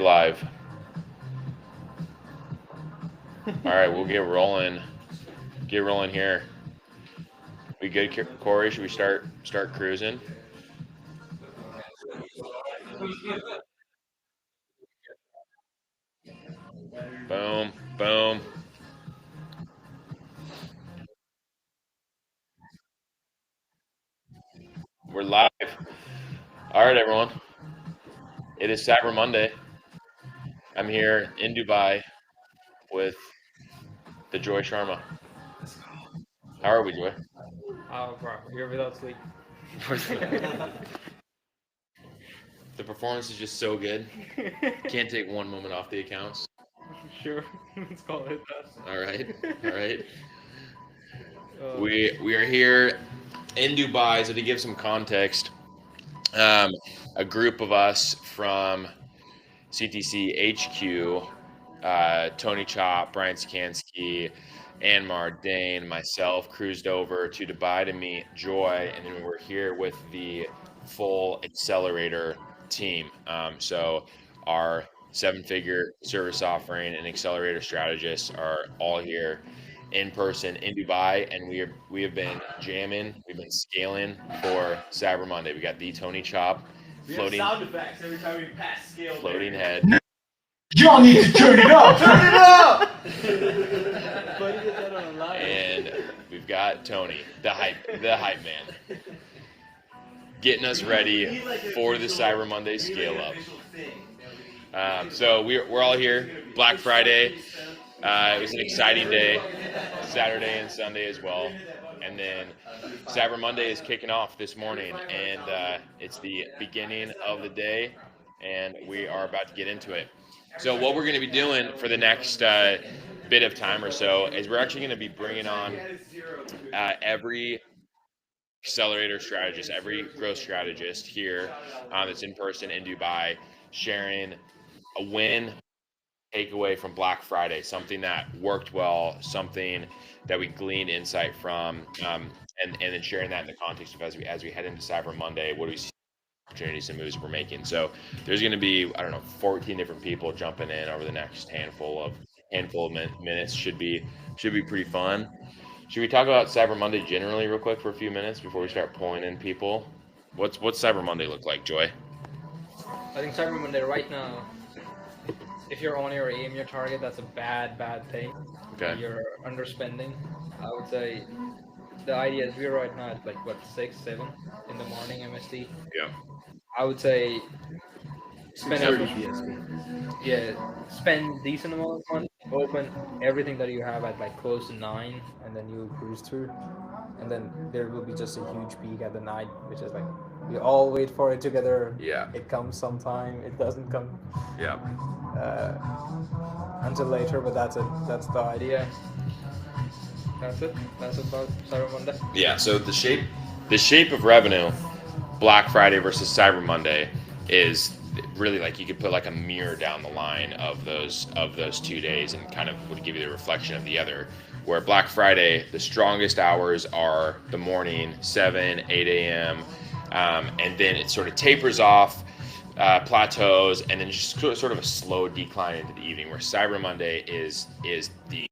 Live. All right, we'll get rolling. Get rolling here. We good, Corey? Should we start cruising? Boom, boom. We're live. All right, everyone. It is Cyber Monday. I'm here in Dubai with the Joy Sharma. How are we, Joy? Oh, bro, you're without sleep. The performance is just so good. Can't take one moment off the accounts. Sure, let's call it All right, all that. right. Uh, We are here in Dubai. So to give some context, um, a group of us from CTC HQ, Tony Chop, Brian Skansky, Anmar Dane, myself cruised over to Dubai to meet Joy, and then we were here with the full accelerator team. So our seven-figure service offering and accelerator strategists are all here in person in Dubai, and we have been jamming, we've been scaling for Cyber Monday. We got the Tony Chop We have floating sound effects every time we pass scale. floating head. Y'all need to turn it up. Turn it up. but you get that on a live. And we've got Tony, the hype man, getting us ready for the Cyber Monday scale up. So we're all here. Black Friday. It was an exciting day. Saturday and Sunday as well. And then Cyber Monday is kicking off this morning, and it's the beginning of the day, and we are about to get into it. So what we're going to be doing for the next bit of time or so is we're actually going to be bringing on every accelerator strategist, every growth strategist here that's in person in Dubai, sharing a win takeaway from Black Friday, something that worked well, something that we gleaned insight from, and then sharing that in the context of as we head into Cyber Monday, what do we see opportunities and moves we're making. So there's going to be 14 different people jumping in over the next handful of minutes. Should be pretty fun. Should we talk about Cyber Monday generally real quick for a few minutes before we start pulling in people? What's Cyber Monday look like, Joy? I think Cyber Monday right now, if you're on your aim, your target, that's a bad thing. Okay. You're underspending. I would say the idea is we're right now at like what 6, 7 in the morning MST. Yeah. I would say spend every, 6:30 PST. yeah, spend decent amount of money, open everything that you have at like close to 9, and then you cruise through, and then there will be just a huge peak at the night, which is like we all wait for it together. Yeah. It comes sometime. It doesn't come Yeah. until later, but that's it. That's the idea. That's it. That's about Cyber Monday. Yeah. So the shape of revenue, Black Friday versus Cyber Monday, is really like you could put like a mirror down the line of those 2 days and kind of would give you the reflection of the other. Where Black Friday, the strongest hours are the morning, 7, 8 a.m., and then it sort of tapers off, plateaus, and then just sort of a slow decline into the evening. Where Cyber Monday is the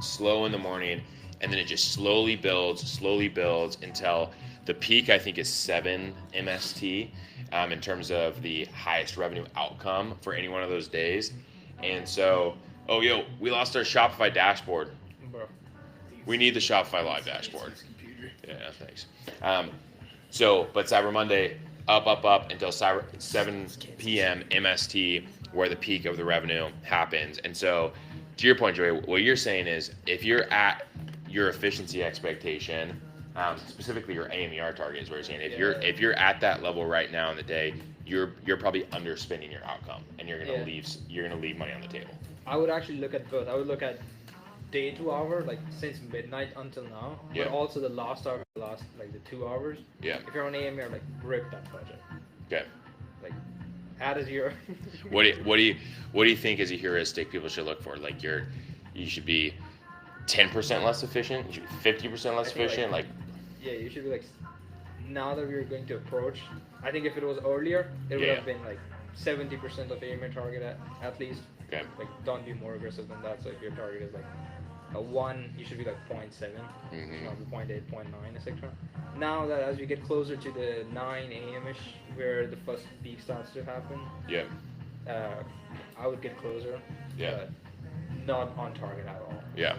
slow in the morning, and then it just slowly builds until the peak. I think is 7 MST in terms of the highest revenue outcome for any one of those days. And so, we lost our Shopify dashboard. Bro. We need the Shopify Live dashboard. Yeah, thanks. But Cyber Monday up until 7 p.m. MST, where the peak of the revenue happens. And so, to your point, Joey, what you're saying is if you're at your efficiency expectation, specifically your AMER target is what you're saying. If you're at that level right now in the day, you're probably underspending your outcome, and you're gonna leave money on the table. I would actually look at both. I would look at day to hour, like since midnight until now, Yeah. but also the last hour, like the 2 hours. Yeah. If you're on AMR, like rip that budget. Okay. Like add it here. What do you think is a heuristic people should look for? Like you should be 10% less efficient. You should be 50% less I think, like, efficient. Like Yeah, you should be like, now that we're going to approach. I think if it was earlier, it would Yeah. have been like 70% of aim your target at least. Okay. Like, don't be more aggressive than that. So if your target is like a 1, you should be like 0.7, not be 0.8, 0.9, etc. Now that as we get closer to the 9 a.m.ish, where the first peak starts to happen, Yeah. I would get closer. Yeah. But not on target at all. Yeah.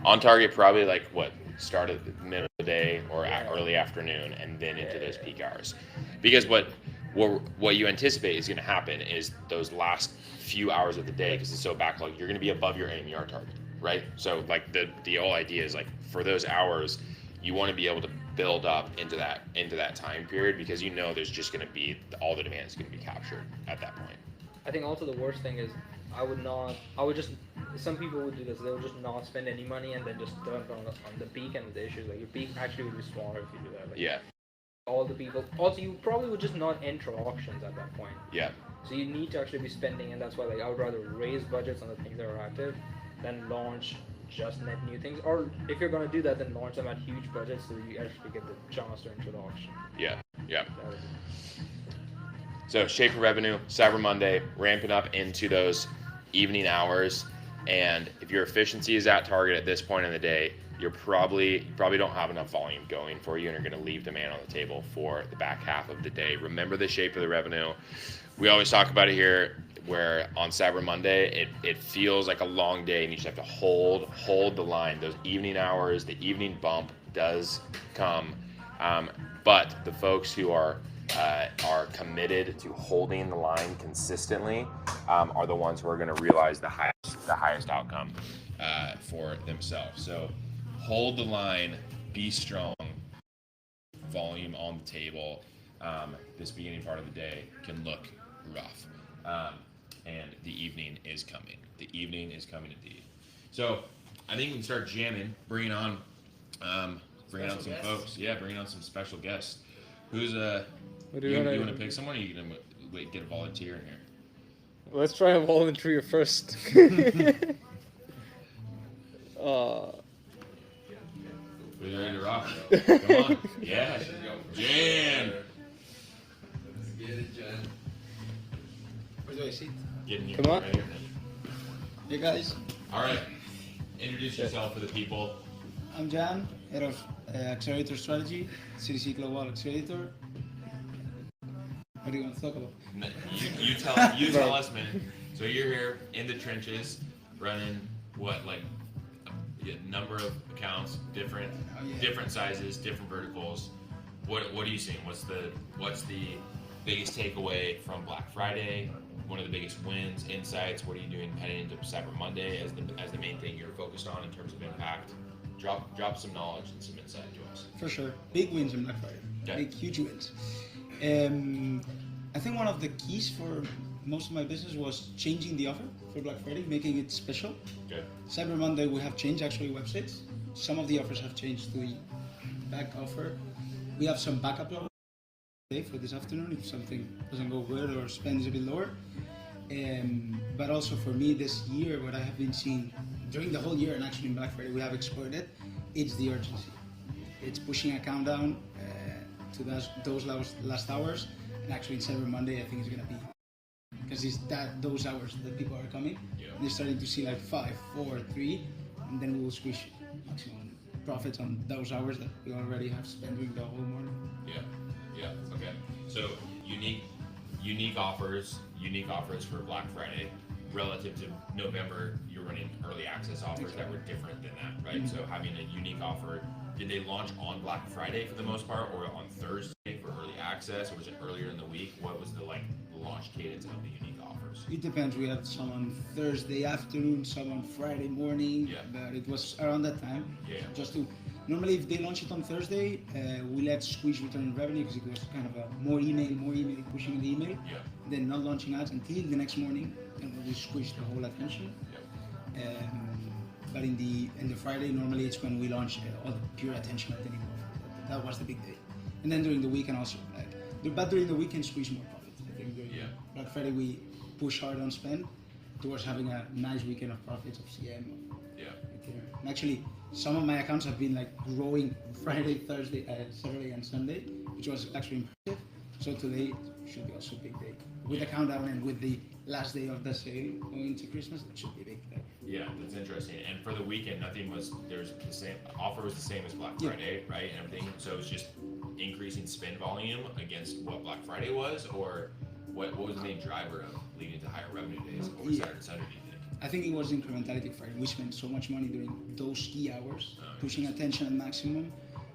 On target, probably like what? Start at the middle of the day or early afternoon, and then into those peak hours. Because what you anticipate is going to happen is those last few hours of the day, because it's so backlogged, you're going to be above your AMER target, right? So like the whole idea is like for those hours, you want to be able to build up into that time period, because you know there's just going to be all the demand is going to be captured at that point. I think also the worst thing is some people would do this, they would just not spend any money and then just dump on the peak, and the issue is like your peak actually would be smaller if you do that. Like, Yeah. all the people, also you probably would just not enter auctions at that point. Yeah. So you need to actually be spending, and that's why like I would rather raise budgets on the things that are active than launch just net new things. Or if you're gonna do that, then launch them at huge budgets so you actually get the chance to enter the auction. Yeah. Yeah. That would be- So shape of revenue, Cyber Monday, ramping up into those evening hours. And if your efficiency is at target at this point in the day, you probably don't have enough volume going for you, and are going to leave demand on the table for the back half of the day. Remember the shape of the revenue. We always talk about it here, where on Cyber Monday, it feels like a long day, and you just have to hold the line. Those evening hours, the evening bump does come. But the folks who are committed to holding the line consistently are the ones who are going to realize the highest outcome for themselves. So hold the line, be strong, volume on the table. This beginning part of the day can look rough, and the evening is coming. The evening is coming indeed. So I think we can start jamming, bringing on some guests? folks. Yeah, bringing on some special guests. Who's What you want to pick someone, or are you gonna get a volunteer in here? Let's try a volunteer first. Who's ready to rock? Come on. Yeah. Jan. Let's get it, Jan. Where do I sit? Getting you Come on. right here. Hey guys, All right. Introduce yourself for the people. I'm Jan, head of Accelerator Strategy, CDC Global Accelerator. What do you want to talk about? You tell us, man. So you're here in the trenches, running what, like a number of accounts, different sizes, different verticals. What are you seeing? What's the biggest takeaway from Black Friday? One of the biggest wins, insights. What are you doing heading into Cyber Monday as the main thing you're focused on in terms of impact? Drop some knowledge and some insight to us. For sure, big wins on Black Friday. Okay. Big, huge wins. I think one of the keys for most of my business was changing the offer for Black Friday, making it special. Good. Cyber Monday we have changed actually websites. Some of the offers have changed to the back offer. We have some backup offers for this afternoon if something doesn't go good or spend is a bit lower. But also for me this year, what I have been seeing during the whole year, and actually in Black Friday we have explored it, it's the urgency. It's pushing a countdown to those last hours. And actually in Cyber Monday I think it's going to be, because it's those hours that people are coming. Yeah. They're starting to see like 5, 4, 3, and then we will squish maximum profits on those hours that we already have spent during the whole morning. Yeah. Okay. So unique offers for Black Friday. Relative to November, you're running early access offers that were different than that, right? Mm-hmm. So having a unique offer, did they launch on Black Friday for the most part, or on Thursday for early access, or was it earlier in the week? What was the launch cadence of the unique offers? It depends. We had some on Thursday afternoon, some on Friday morning, Yeah. but it was around that time. Yeah. Just to normally, if they launch it on Thursday, we let Squish return on revenue because it was kind of a more email, pushing the email. Yeah. Then not launching ads until the next morning, and we squish the whole attention. Yeah. But in the Friday, normally it's when we launch all the pure attention at the new offer. That was the big day. And then during the weekend also, but during the weekend, squeeze more profit. I think during Black Friday we push hard on spend towards having a nice weekend of profits of CM. Yeah. And actually, some of my accounts have been like growing Friday, Thursday, Saturday, and Sunday, which was actually impressive. So today should be also a big day. with the countdown and with the last day of the sale going into Christmas, it should be big. Yeah, that's interesting. And for the weekend, there's the same offer was the same as Black Yeah. Friday, right? And everything. So it's just increasing spend volume against what Black Friday was, or what was the main driver of leading to higher revenue days over Yeah. Saturday and Sunday? Do you think? I think it was incrementality Friday. We spent so much money during those key hours, pushing attention at maximum,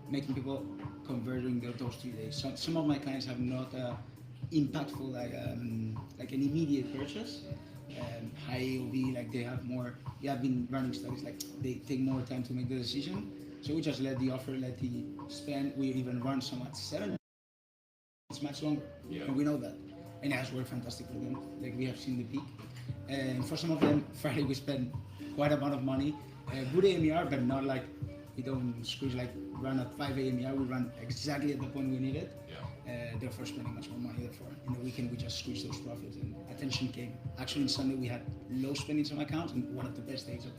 making people convert during those 3 days. Some of my clients have not impactful like an immediate purchase, high AOV, like they have more. We have been running studies like they take more time to make the decision. So we just let the offer, let the spend. We even run some at 7. It's much longer, Yeah. and we know that, and it has worked fantastic for them. Like we have seen the peak, and for some of them, Friday we spend quite a amount of money, good AMR, but not like we don't squeeze like run at 5 AMR. We run exactly at the point we need it. Therefore spending much more money. Therefore, in the weekend we just squeezed those profits and attention came. Actually, on Sunday we had low spendings on accounts and one of the best days of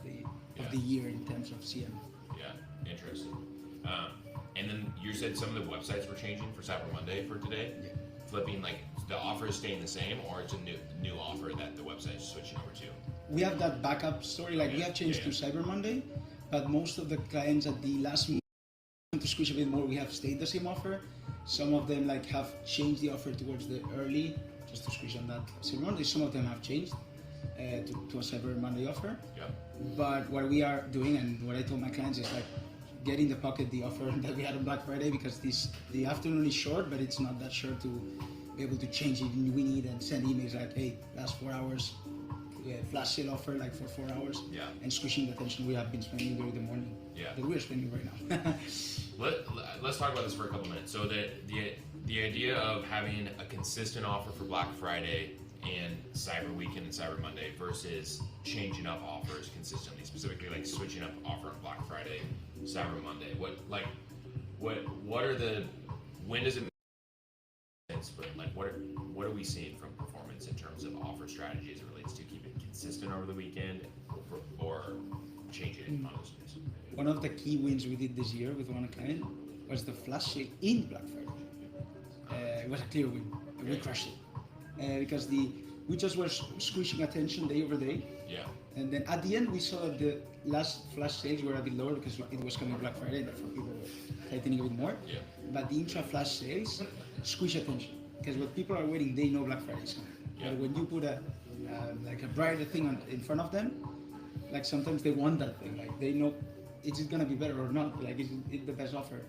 the year in terms of CM. Yeah, interesting. And then you said some of the websites were changing for Cyber Monday for today. Yeah. Flipping, like the offer is staying the same, or it's a new offer that the website is switching over to. We have that backup story. Like we have changed to Cyber Monday, but most of the clients at the last minute to squeeze a bit more. We have stayed the same offer. Some of them like have changed the offer towards the early, just to squeeze on that Cyber Monday. Some of them have changed to a Cyber Monday offer. Yeah. But what we are doing and what I told my clients is like get in the pocket the offer that we had on Black Friday, because the afternoon is short, but it's not that short to be able to change it. We need and send emails like, hey, last 4 hours, flash sale offer like for 4 hours. Yeah. And squishing the attention we have been spending during the morning. Yeah. That we're spending right now. Let's talk about this for a couple minutes. So the idea of having a consistent offer for Black Friday and Cyber Weekend and Cyber Monday versus changing up offers consistently, specifically like switching up offer on Black Friday, Cyber Monday. What are the, when does it make sense? But like what are we seeing from performance in terms of offer strategy as it relates to keeping it consistent over the weekend or changing it on those days? One of the key wins we did this year with one client was the flash sale in Black Friday. It was a clear win. We crushed it because we just were squishing attention day over day. Yeah. And then at the end, we saw that the last flash sales were a bit lower because it was coming Black Friday, therefore people were tightening a bit more. Yeah. But the intra flash sales squish attention because when people are waiting, they know Black Friday is coming. Yeah. But when you put a brighter thing in front of them, like sometimes they want that thing, like they know is it gonna be better or not, like is it the best offer?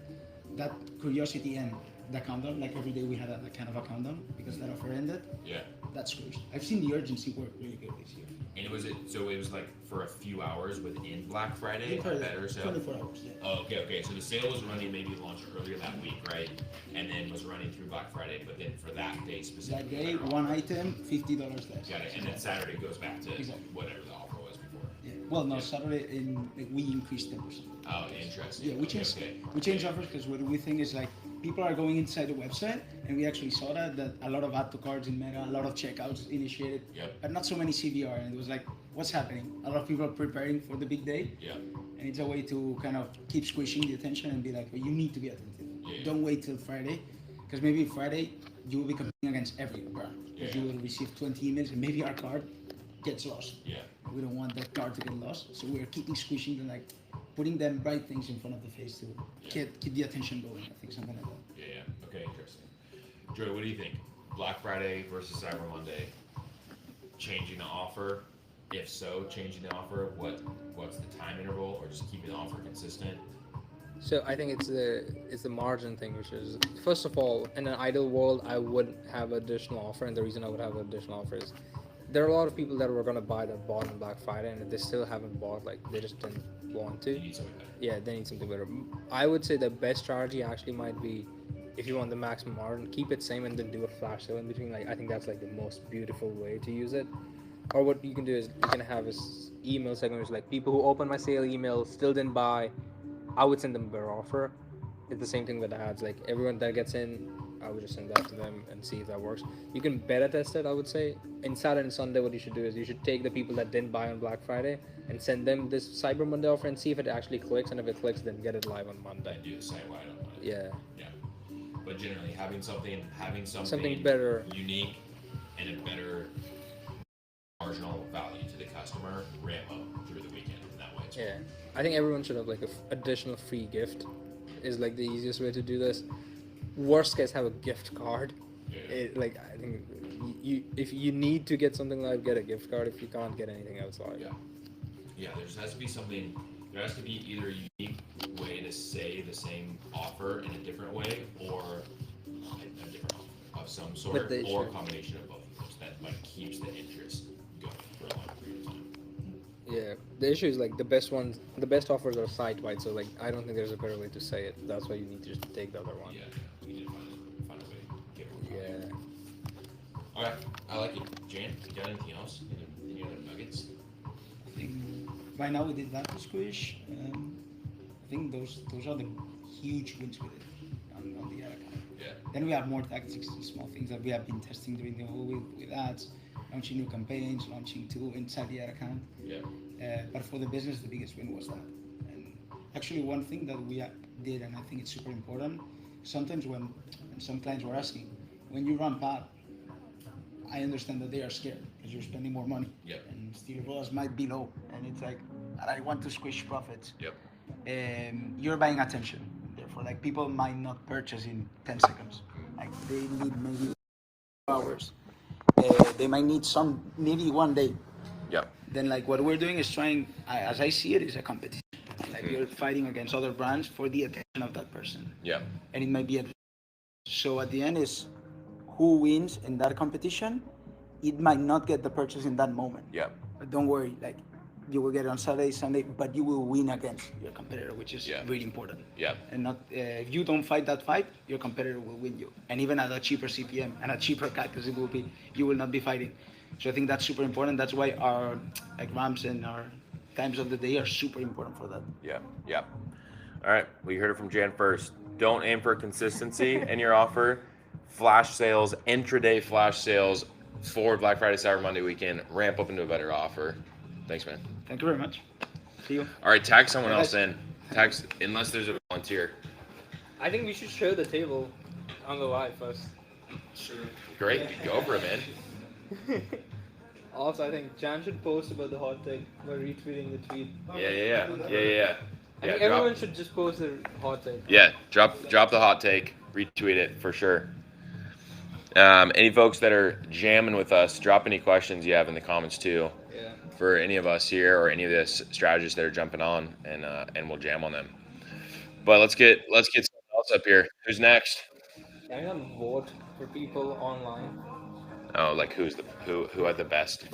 That curiosity and the countdown, like every day we had a kind of a countdown because that offer ended. Yeah. That's squished. I've seen the urgency work really good this year. And it was like for a few hours within Black Friday, a better sale? 24 hours, yeah. Oh, okay. So the sale was running, maybe launched earlier that week, right? And then was running through Black Friday, but then for that day That specifically. day, better one offer. item, $50 less. Got it. And then Saturday goes back to Exactly. whatever the offer was before. Yeah. Well, no, Yeah. Saturday we increased 10%. Oh, interesting. Yeah, we changed Okay. we changed offers because what we think is like people are going inside the website, and we actually saw that a lot of add to cards in Meta, a lot of checkouts initiated, Yep. but not so many CVR, and it was like, what's happening? A lot of people are preparing for the big day, Yeah. and it's a way to kind of keep squishing the attention and be like, well, you need to be attentive. Yeah. Don't wait till Friday, because maybe Friday you will be competing against every brand, because Yeah. you will receive 20 emails, and maybe our card gets lost. Yeah. We don't want that card to get lost, so we're keeping squishing them, like putting them bright things in front of the face to keep the attention going. I think something like that. Yeah. Okay, interesting. Joey, what do you think? Black Friday versus Cyber Monday. Changing the offer? If so, changing the offer, what's the time interval, or just keeping the offer consistent? So I think it's the margin thing, which is, first of all, in an ideal world, I would have additional offer, and the reason I would have additional offer is there are a lot of people that were gonna buy that bought on Black Friday, and if they still haven't bought, like they just didn't want You to. need something better. Yeah, they need something better. I would say the best strategy actually might be, if you want the maximum margin, keep it same and then do a flash sale in between. Like I think that's like the most beautiful way to use it. Or what you can do is you can have this email segment, which is like people who open my sale email still didn't buy, I would send them a better offer. It's the same thing with ads. Like everyone that gets in, I would just send that to them and see if that works. You can beta test it, I would say. In Saturday and Sunday, what you should do is you should take the people that didn't buy on Black Friday and send them this Cyber Monday offer and see if it actually clicks. And if it clicks, then get it live on Monday. And do the site wide on Monday. Yeah. Yeah. But generally, having something Something better. unique and a better marginal value to the customer, ramp up through the weekend in that way. Yeah, I think everyone should have like a additional free gift. Is like the easiest way to do this. Worst case, have a gift card. Like I think you if you need to get something live, get a gift card. If you can't get anything else live. Yeah, there has to be something. There has to be either a unique way to say the same offer in a different way, or a different offer of some sort, or a combination of both of those that like keeps the interest going for a long period of time. Yeah, the issue is like the best offers are site-wide. So like I don't think there's a better way to say it. That's why you need to just take the other one. Yeah, we need to find a way to get more. Yeah. Okay, I like it. Jan, you got anything else? Any other nuggets? I think right now we did that with Squish. I think those are the huge wins with it on the ad account. Yeah. Then we have more tactics and small things that we have been testing during the whole week with ads, launching new campaigns, launching tool inside the ad account. Yeah. But for the business, the biggest win was that. And actually, one thing that we did, and I think it's super important, sometimes when some clients were asking, when you ramp up, I understand that they are scared because you're spending more money. Yep. And still ROAS might be low. And it's like, I want to squish profits. Yep. You're buying attention. Therefore, like people might not purchase in 10 seconds. Like they need maybe hours. They might need maybe one day. Yep. Then like what we're doing is trying, as I see it, is a competition. Like you're fighting against other brands for the attention of that person. Yep. And it might be so at the end is who wins in that competition. It might not get the purchase in that moment. Yep. But don't worry, like you will get it on Saturday, Sunday, but you will win against your competitor, which is really important. Yep. And not if you don't fight that fight, your competitor will win you. And even at a cheaper CPM and a cheaper CAC, because you will not be fighting. So I think that's super important. That's why our like ramps and our times of the day are super important for that. Yeah, yeah. All right, we heard it from Jan first. Don't aim for consistency in your offer. Flash sales, intraday flash sales for Black Friday, Cyber Monday weekend. Ramp up into a better offer. Thanks, man. Thank you very much. See you. All right, tag someone else in. Unless there's a volunteer. I think we should show the table on the live first. Sure. Great, go for it, man. Also, I think Jan should post about the hot take by retweeting the tweet. Yeah. I think everyone should just post their hot take. Yeah, drop the hot take, retweet it for sure. Any folks that are jamming with us, drop any questions you have in the comments too. Yeah. For any of us here or any of the strategists that are jumping on, and we'll jam on them. But let's get someone else up here. Who's next? Can we have a vote for people online? Oh, like who had the best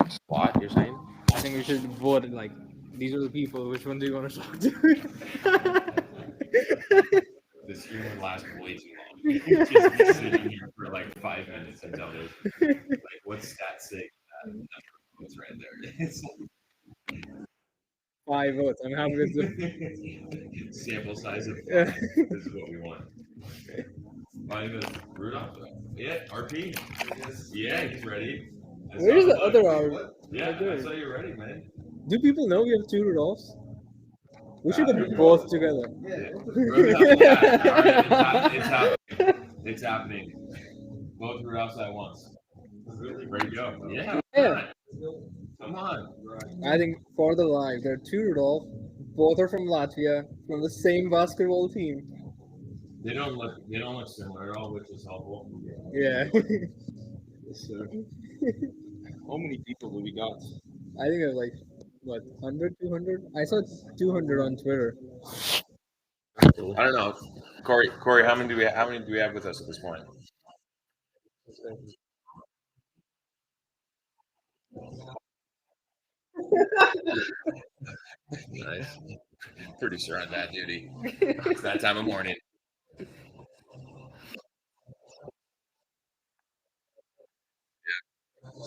spot? You're saying? I think we should vote like these are the people. Which one do you want to talk to? This stream would last way too long. Just sitting here for like 5 minutes until there's like what's stat sig? It's right there. It's 5 votes. I'm happy with it. sample size of 5. This is what we want. My name is Rudolph. Yeah, RP. Yeah, he's ready. Where's the other arm? Yeah, I saw you're ready, man. Do people know we have 2 Rudolphs? We should have both together. It's happening. Both Rudolphs at once. Ready to go. Yeah. Come on. I think for the live, there are 2 Rudolph. Both are from Latvia, from the same basketball team. They don't look similar at all, which is helpful. Yeah. How many people do we got? I think there's like, what, 100, 200? I saw 200 on Twitter. I don't know. Corey, how many do we have with us at this point? Nice. Producer on that duty. It's that time of morning. Yeah.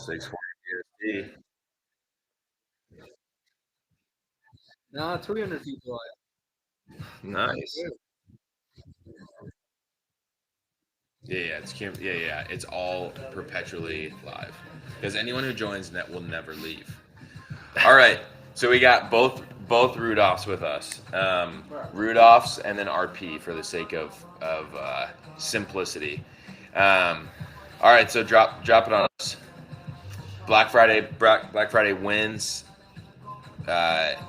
640 USD. Nah, 300 people. Nice. Yeah, it's all perpetually live because anyone who joins net will never leave. All right, so we got both Rudolphs with us, Rudolphs and then RP for the sake of simplicity. All All right, so drop it on us. Black Friday wins,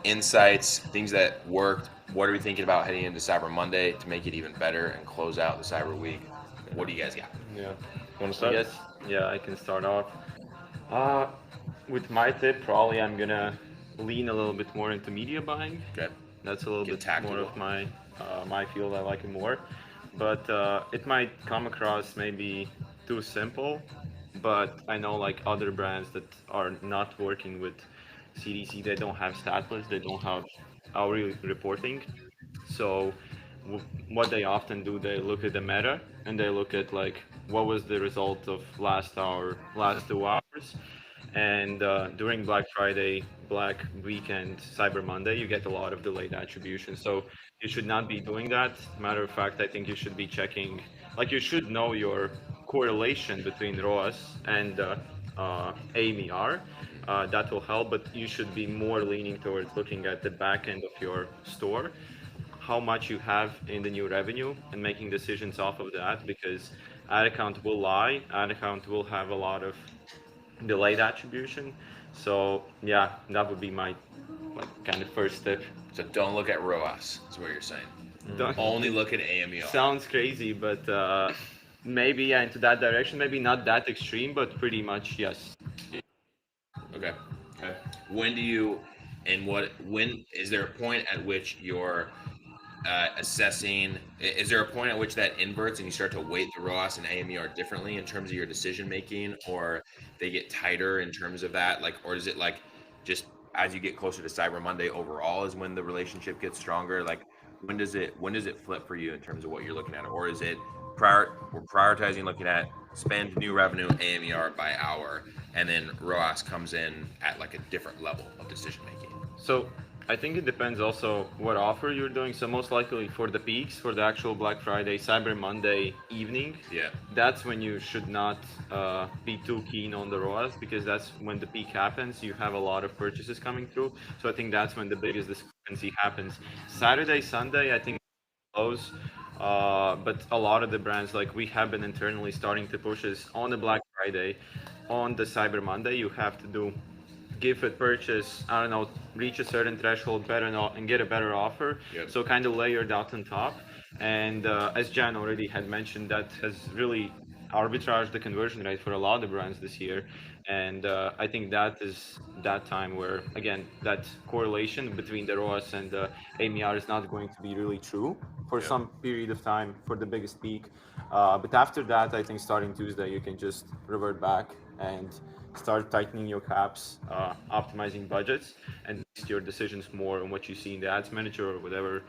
insights, things that worked. What are we thinking about heading into Cyber Monday to make it even better and close out the Cyber Week? What do you guys got? Yeah. Want to I start? guess, yeah, I can start off. With my tip, probably I'm gonna lean a little bit more into media buying. Okay. That's a little Get bit tactical. more of my field. I like it more, but it might come across maybe too simple. But I know like other brands that are not working with CDC, they don't have stat lists, they don't have hourly reporting. So what they often do, they look at the meta and they look at like what was the result of last 2 hours, and during Black Friday, Black Weekend, Cyber Monday, you get a lot of delayed attribution. So you should not be doing that. Matter of fact, I think you should be checking, like you should know your correlation between ROAS and AMR. That will help, but you should be more leaning towards looking at the back end of your store, how much you have in the new revenue, and making decisions off of that, because ad account will lie, ad account will have a lot of delayed attribution. So yeah, that would be my like kind of first tip. So don't look at ROAS. Is what you're saying. Don't- Only look at AMER. Sounds crazy, but maybe yeah, into that direction. Maybe not that extreme, but pretty much yes. Okay. Okay. When do you, and when is there a point at which you're assessing? Is there a point at which that inverts and you start to weight the ROAS and AMER differently in terms of your decision making, or they get tighter in terms of that? Like, or is it like just as you get closer to Cyber Monday overall is when the relationship gets stronger? Like, when does it flip for you in terms of what you're looking at, or is it we're prioritizing looking at spend, new revenue, AMER by hour, and then ROAS comes in at like a different level of decision making? So I think it depends also what offer you're doing. So most likely for the peaks, for the actual Black Friday, Cyber Monday evening, Yeah. that's when you should not be too keen on the ROAS, because that's when the peak happens. You have a lot of purchases coming through. So I think that's when the biggest discrepancy happens. Saturday, Sunday, I think close. But a lot of the brands, like we have been internally starting to push is on the Black Friday, on the Cyber Monday, you have to do give it purchase, I don't know, reach a certain threshold better and get a better offer. Yep. So kind of layered out on top. And as Jan already had mentioned, that has really arbitraged the conversion rate for a lot of brands this year. And I think that is that time where, again, that correlation between the ROAS and the AMR is not going to be really true for Yep. some period of time for the biggest peak. But after that, I think starting Tuesday, you can just revert back and start tightening your caps, optimizing budgets, and base your decisions more on what you see in the ads manager or whatever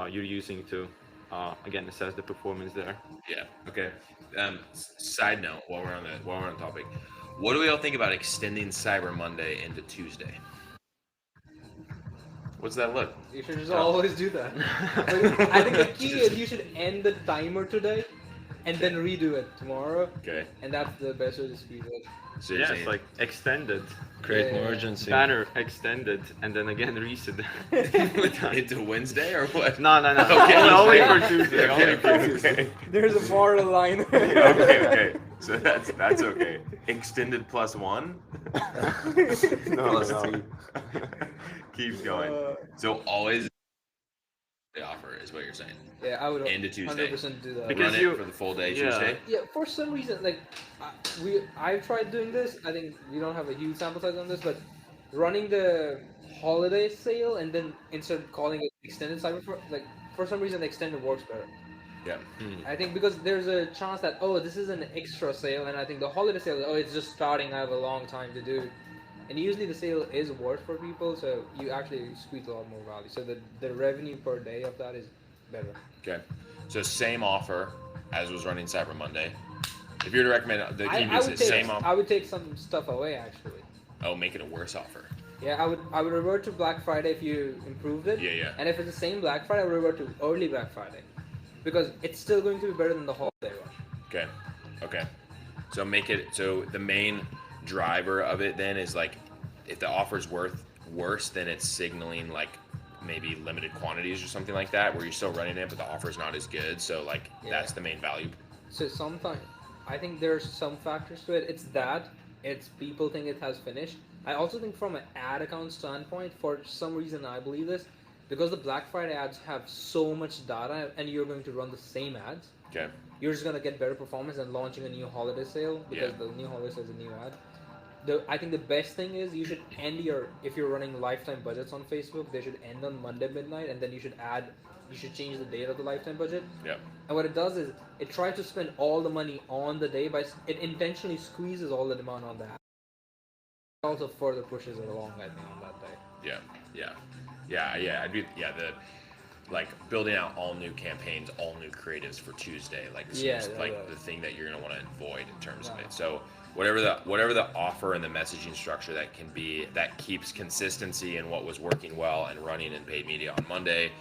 you're using to, again, assess the performance there. Yeah. Okay. Side note, while we're on the topic, what do we all think about extending Cyber Monday into Tuesday? What's that look? You should just always do that. I think the key is you should end the timer today, and then redo it tomorrow, Okay. and that's the best way to speed it. So you're Yeah, saying, it's like extended, Create more Yeah. urgency. banner extended, and then again reset. into Wednesday or what? No. Okay. Only for Tuesday. Okay, Only for Tuesday. okay. There's a borderline. Okay. So that's okay. Extended plus one. Plus two. Keeps going. So always the offer is what you're saying. Yeah, I would Into Tuesday. 100% do that. Because Run it you- for the full day yeah. Tuesday. Yeah, for some reason, like I've tried doing this. I think we don't have a huge sample size on this, but running the holiday sale and then instead of calling it extended cyber for some reason the extended works better. Yeah. I think because there's a chance that this is an extra sale, and I think the holiday sale it's just starting. I have a long time to do, and usually the sale is worth for people, so you actually squeeze a lot more value. So the revenue per day of that is better. Okay. So same offer as was running Cyber Monday. If you were to recommend the I would same offer. I would take some stuff away actually. Oh, make it a worse offer. Yeah, I would revert to Black Friday if you improved it. Yeah. And if it's the same Black Friday, I would revert to early Black Friday, because it's still going to be better than the holiday rush. Okay. So make it so the main driver of it then is like if the offer's worse, then it's signaling like maybe limited quantities or something like that, where you're still running it, but the offer's not as good. So like Yeah. that's the main value. So sometimes I think there's some factors to it. It's people think it has finished. I also think from an ad account standpoint, for some reason I believe this, because the Black Friday ads have so much data and you're going to run the same ads, Okay. you're just gonna get better performance than launching a new holiday sale because Yeah. the new holiday sale is a new ad. I think the best thing is you should end if you're running lifetime budgets on Facebook, they should end on Monday midnight, and then you should change the date of the lifetime budget. Yep. And what it does is it tries to spend all the money on the day, it intentionally squeezes all the demand on that. It also further pushes it along, I think, on that day. Yeah. Yeah. Yeah. I'd be the like building out all new campaigns, all new creatives for Tuesday. Like seems like the thing that you're gonna want to avoid in terms of it. So whatever the offer and the messaging structure that can be that keeps consistency in what was working well and running in paid media on Monday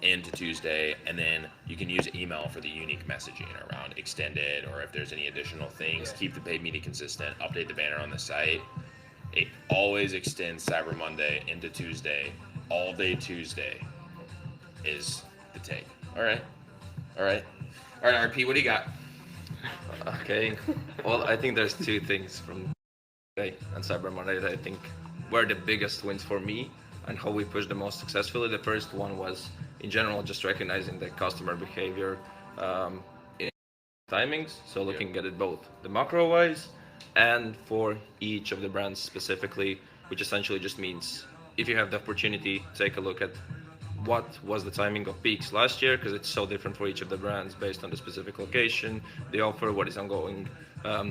into Tuesday, and then you can use email for the unique messaging around extended, or if there's any additional things, keep the paid media consistent, update the banner on the site. It always extends Cyber Monday into Tuesday. All day Tuesday is the take. All right, RP, what do you got? Okay. Well, I think there's two things from today and Cyber Monday that I think were the biggest wins for me and how we pushed the most successfully. The first one was, in general, just recognizing the customer behavior in timings. So looking at it both the macro-wise and for each of the brands specifically, which essentially just means if you have the opportunity, take a look at what was the timing of peaks last year, because it's so different for each of the brands based on the specific location, the offer, what is ongoing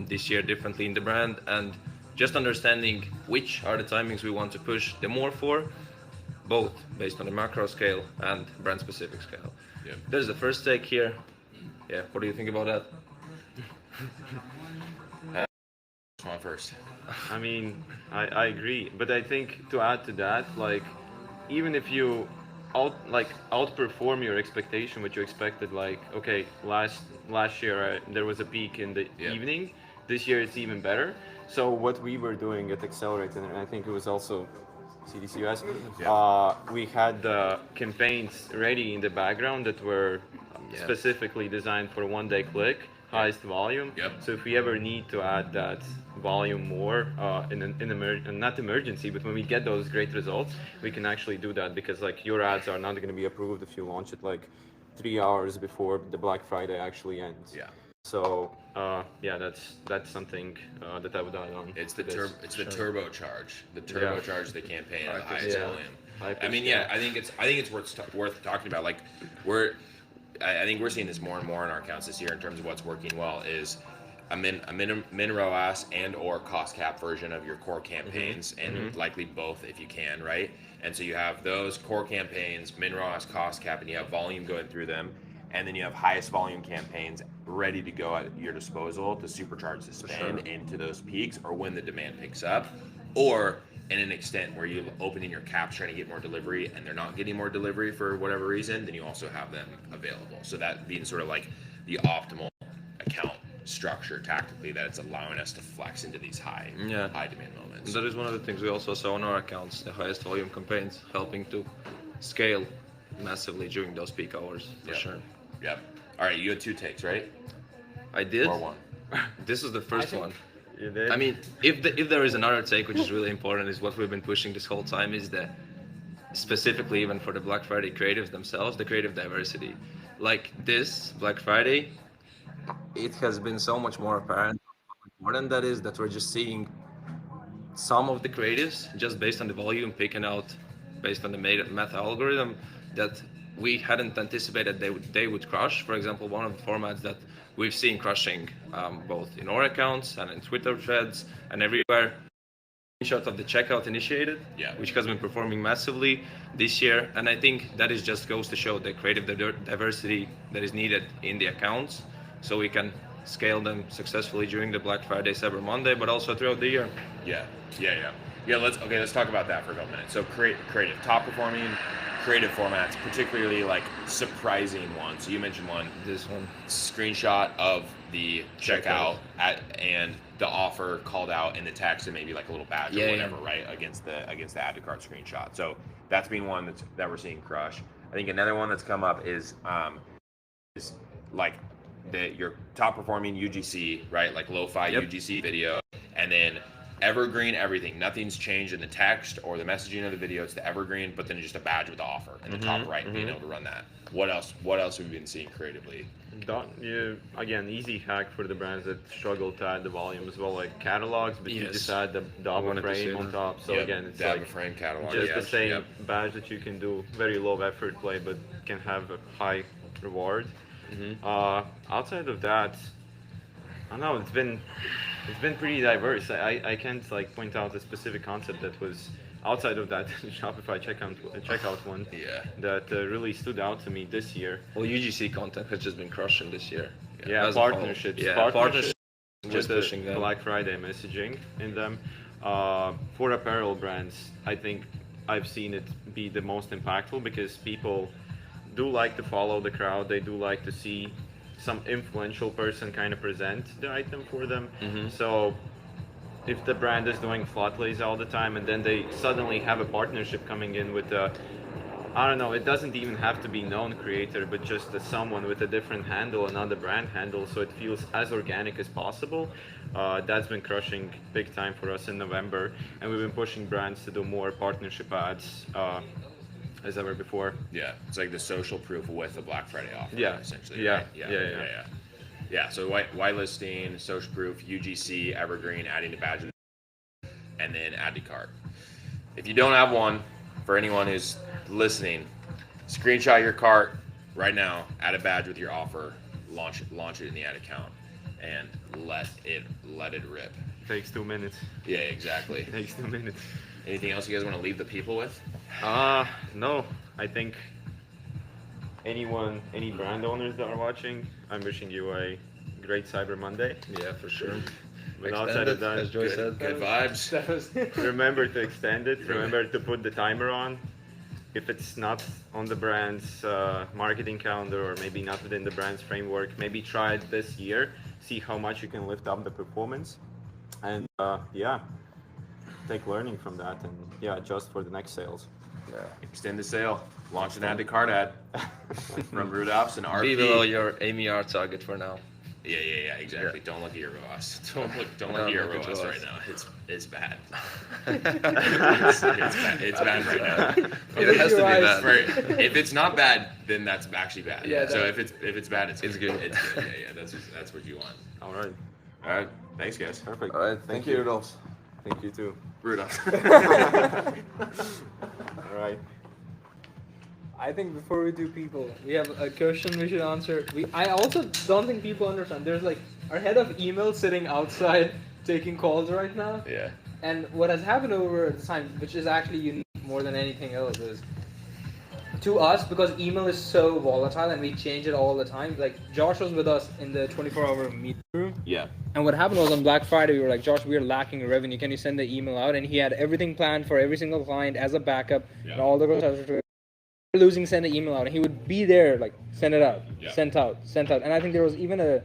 this year differently in the brand, and just understanding which are the timings we want to push the more for, both based on the macro scale and brand specific scale. Yeah. There's the first take here. Yeah, what do you think about that? Come on first. I mean, I agree, but I think to add to that, like, even if you outperform your expectation, what you expected, like, okay, last year there was a peak in the evening. This year it's even better. So what we were doing at Accelerate, and I think it was also CDCUS, we had campaigns ready in the background that were specifically designed for one-day click, highest volume. Yep. So if we ever need to add that volume more not emergency, but when we get those great results, we can actually do that, because like your ads are not going to be approved if you launch it like 3 hours before the Black Friday actually ends. Yeah. So that's something that I would add on. It's the turbocharge the campaign at the Hyper highest scale. volume. Hyper I mean, scale. I think it's worth talking about. Like I think we're seeing this more and more in our accounts this year in terms of what's working well is a min ROAS and or cost cap version of your core campaigns, and likely both if you can, right? And so you have those core campaigns, min ROAS, cost cap, and you have volume going through them, and then you have highest volume campaigns ready to go at your disposal to supercharge the spend into those peaks or when the demand picks up, or in an extent where you're opening your caps trying to get more delivery and they're not getting more delivery for whatever reason, then you also have them available. So that being sort of like the optimal account structure tactically, that it's allowing us to flex into these high demand moments. That is one of the things we also saw on our accounts, the highest volume campaigns helping to scale massively during those peak hours, for sure. Yep. All right, you had 2 takes, right? I did. Or 1? This is the first one. You did? I mean, if there is another take which is really important, is what we've been pushing this whole time, is the specifically even for the Black Friday creatives themselves, the creative diversity. Like this Black Friday, it has been so much more apparent how important that is, that we're just seeing some of the creatives just based on the volume picking out based on the math algorithm that we hadn't anticipated they would crush. For example, one of the formats that we've seen crushing both in our accounts and in Twitter threads and everywhere, screenshot of the checkout initiated, which has been performing massively this year. And I think that is just goes to show the creative diversity that is needed in the accounts, so we can scale them successfully during the Black Friday, Cyber Monday, but also throughout the year. Yeah, let's talk about that for a couple minutes. So creative, top performing creative formats, particularly like surprising ones. So you mentioned one, This one. screenshot of the checkout and the offer called out in the text and maybe like a little badge or whatever, right, against the add to cart screenshot. So that's been one that we're seeing crush. I think another one that's come up is like your top performing UGC, right? Like lo-fi Yep. UGC video, and then evergreen everything. Nothing's changed in the text or the messaging of the video. It's the evergreen, but then just a badge with the offer in the top right, and being able to run that. What else? What else have we been seeing creatively? Again, easy hack for the brands that struggle to add the volume as well, like catalogs, but you Yes. just add the double wanted to frame say on that. top. So Yep. again, it's Dab like frame catalog. just yeah. the same Yep. badge that you can do, very low effort play, but can have a high reward. Outside of that, I don't know. It's been pretty diverse. I can't like point out a specific concept that was outside of that Shopify checkout one Yeah. that really stood out to me this year. Well, UGC content has just been crushing this year. Yeah, As a whole. partnerships. Yeah, Partnerships just with the pushing them. Black Friday messaging in them. For apparel brands, I think I've seen it be the most impactful because people do like to follow the crowd. They do like to see some influential person kind of present the item for them. So if the brand is doing flat lays all the time and then they suddenly have a partnership coming in with a, I don't know, it doesn't even have to be known creator, but just someone with a different handle, another brand handle, so it feels as organic as possible. That's been crushing big time for us in November, and we've been pushing brands to do more partnership ads as ever before. Yeah, it's like the social proof with the Black Friday offer. Yeah. essentially. Yeah. Right? Yeah. Yeah, so white listing, social proof, UGC, evergreen, adding to badge, and then add to cart. If you don't have one, for anyone who's listening, screenshot your cart right now, add a badge with your offer, launch it in the ad account, and let it rip. Takes 2 minutes. Yeah, exactly. Takes 2 minutes. Anything else you guys want to leave the people with? No, I think any brand owners that are watching, I'm wishing you a great Cyber Monday. Yeah, for sure. But outside of that, as Joy said. Good vibes. That was remember to extend it. Remember to put the timer on. If it's not on the brand's marketing calendar or maybe not within the brand's framework, maybe try it this year. See how much you can lift up the performance. And take learning from that and adjust for the next sales. Extend the sale. Launch an add to cart ad. Run Rudolph's and RP. Be below your AMR target for now. Yeah, exactly. Don't look at your ROAS. Don't look Don't at your look at ROAS ROAS. right now. It's bad. It's bad right now. It has to be Your bad. For- if it's not bad, then that's actually bad. Yeah, So that- if it's bad, it's It's good. good. It's good. Yeah. That's what you want. All right. All right. Thanks, guys. Perfect. All right, thank you, Rudolph. Thank you too. Rudolph. All right. I think before we do people, we have a question we should answer. I also don't think people understand. There's like our head of email sitting outside taking calls right now. Yeah. And what has happened over the time, which is actually unique more than anything else, is to us, because email is so volatile and we change it all the time. Like Josh was with us in the 24-hour meeting room. Yeah. And what happened was on Black Friday, we were like, Josh, we are lacking revenue. Can you send the email out? And he had everything planned for every single client as a backup. Yeah. And all the losing, send the email out. And he would be there, like, send it out, Yeah. sent out. And I think there was even a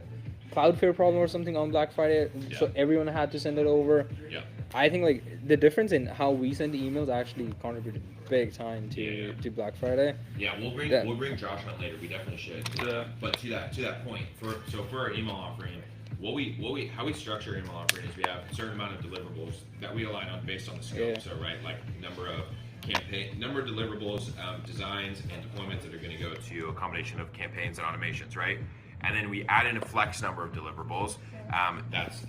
Cloudflare problem or something on Black Friday. Yeah. So everyone had to send it over. Yeah. I think like the difference in how we send the emails actually contributed big time Yeah. to Black Friday. Yeah, we'll bring Yeah. we'll bring Josh on later. We definitely should. Yeah. But to that point, for our email offering, how we structure our email offering is we have a certain amount of deliverables that we align on based on the scope. Yeah. So right, like number of deliverables, designs, and deployments that are going to go to A combination of campaigns and automations, right? And then we add in a flex number of deliverables. that's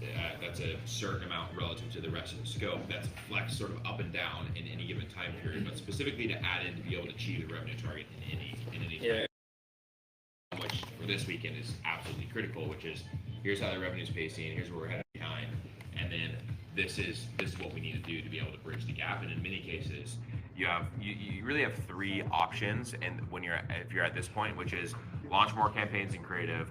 a certain amount relative to the rest of the scope. That's flex sort of up and down in any given time period, but specifically to add in to be able to achieve the revenue target in any time. Which for this weekend is absolutely critical, which is here's how the revenue is pacing, here's where we're headed behind, and then this is what we need to do to be able to bridge the gap. And in many cases, You really have three options, and if you're at this point, which is launch more campaigns in creative,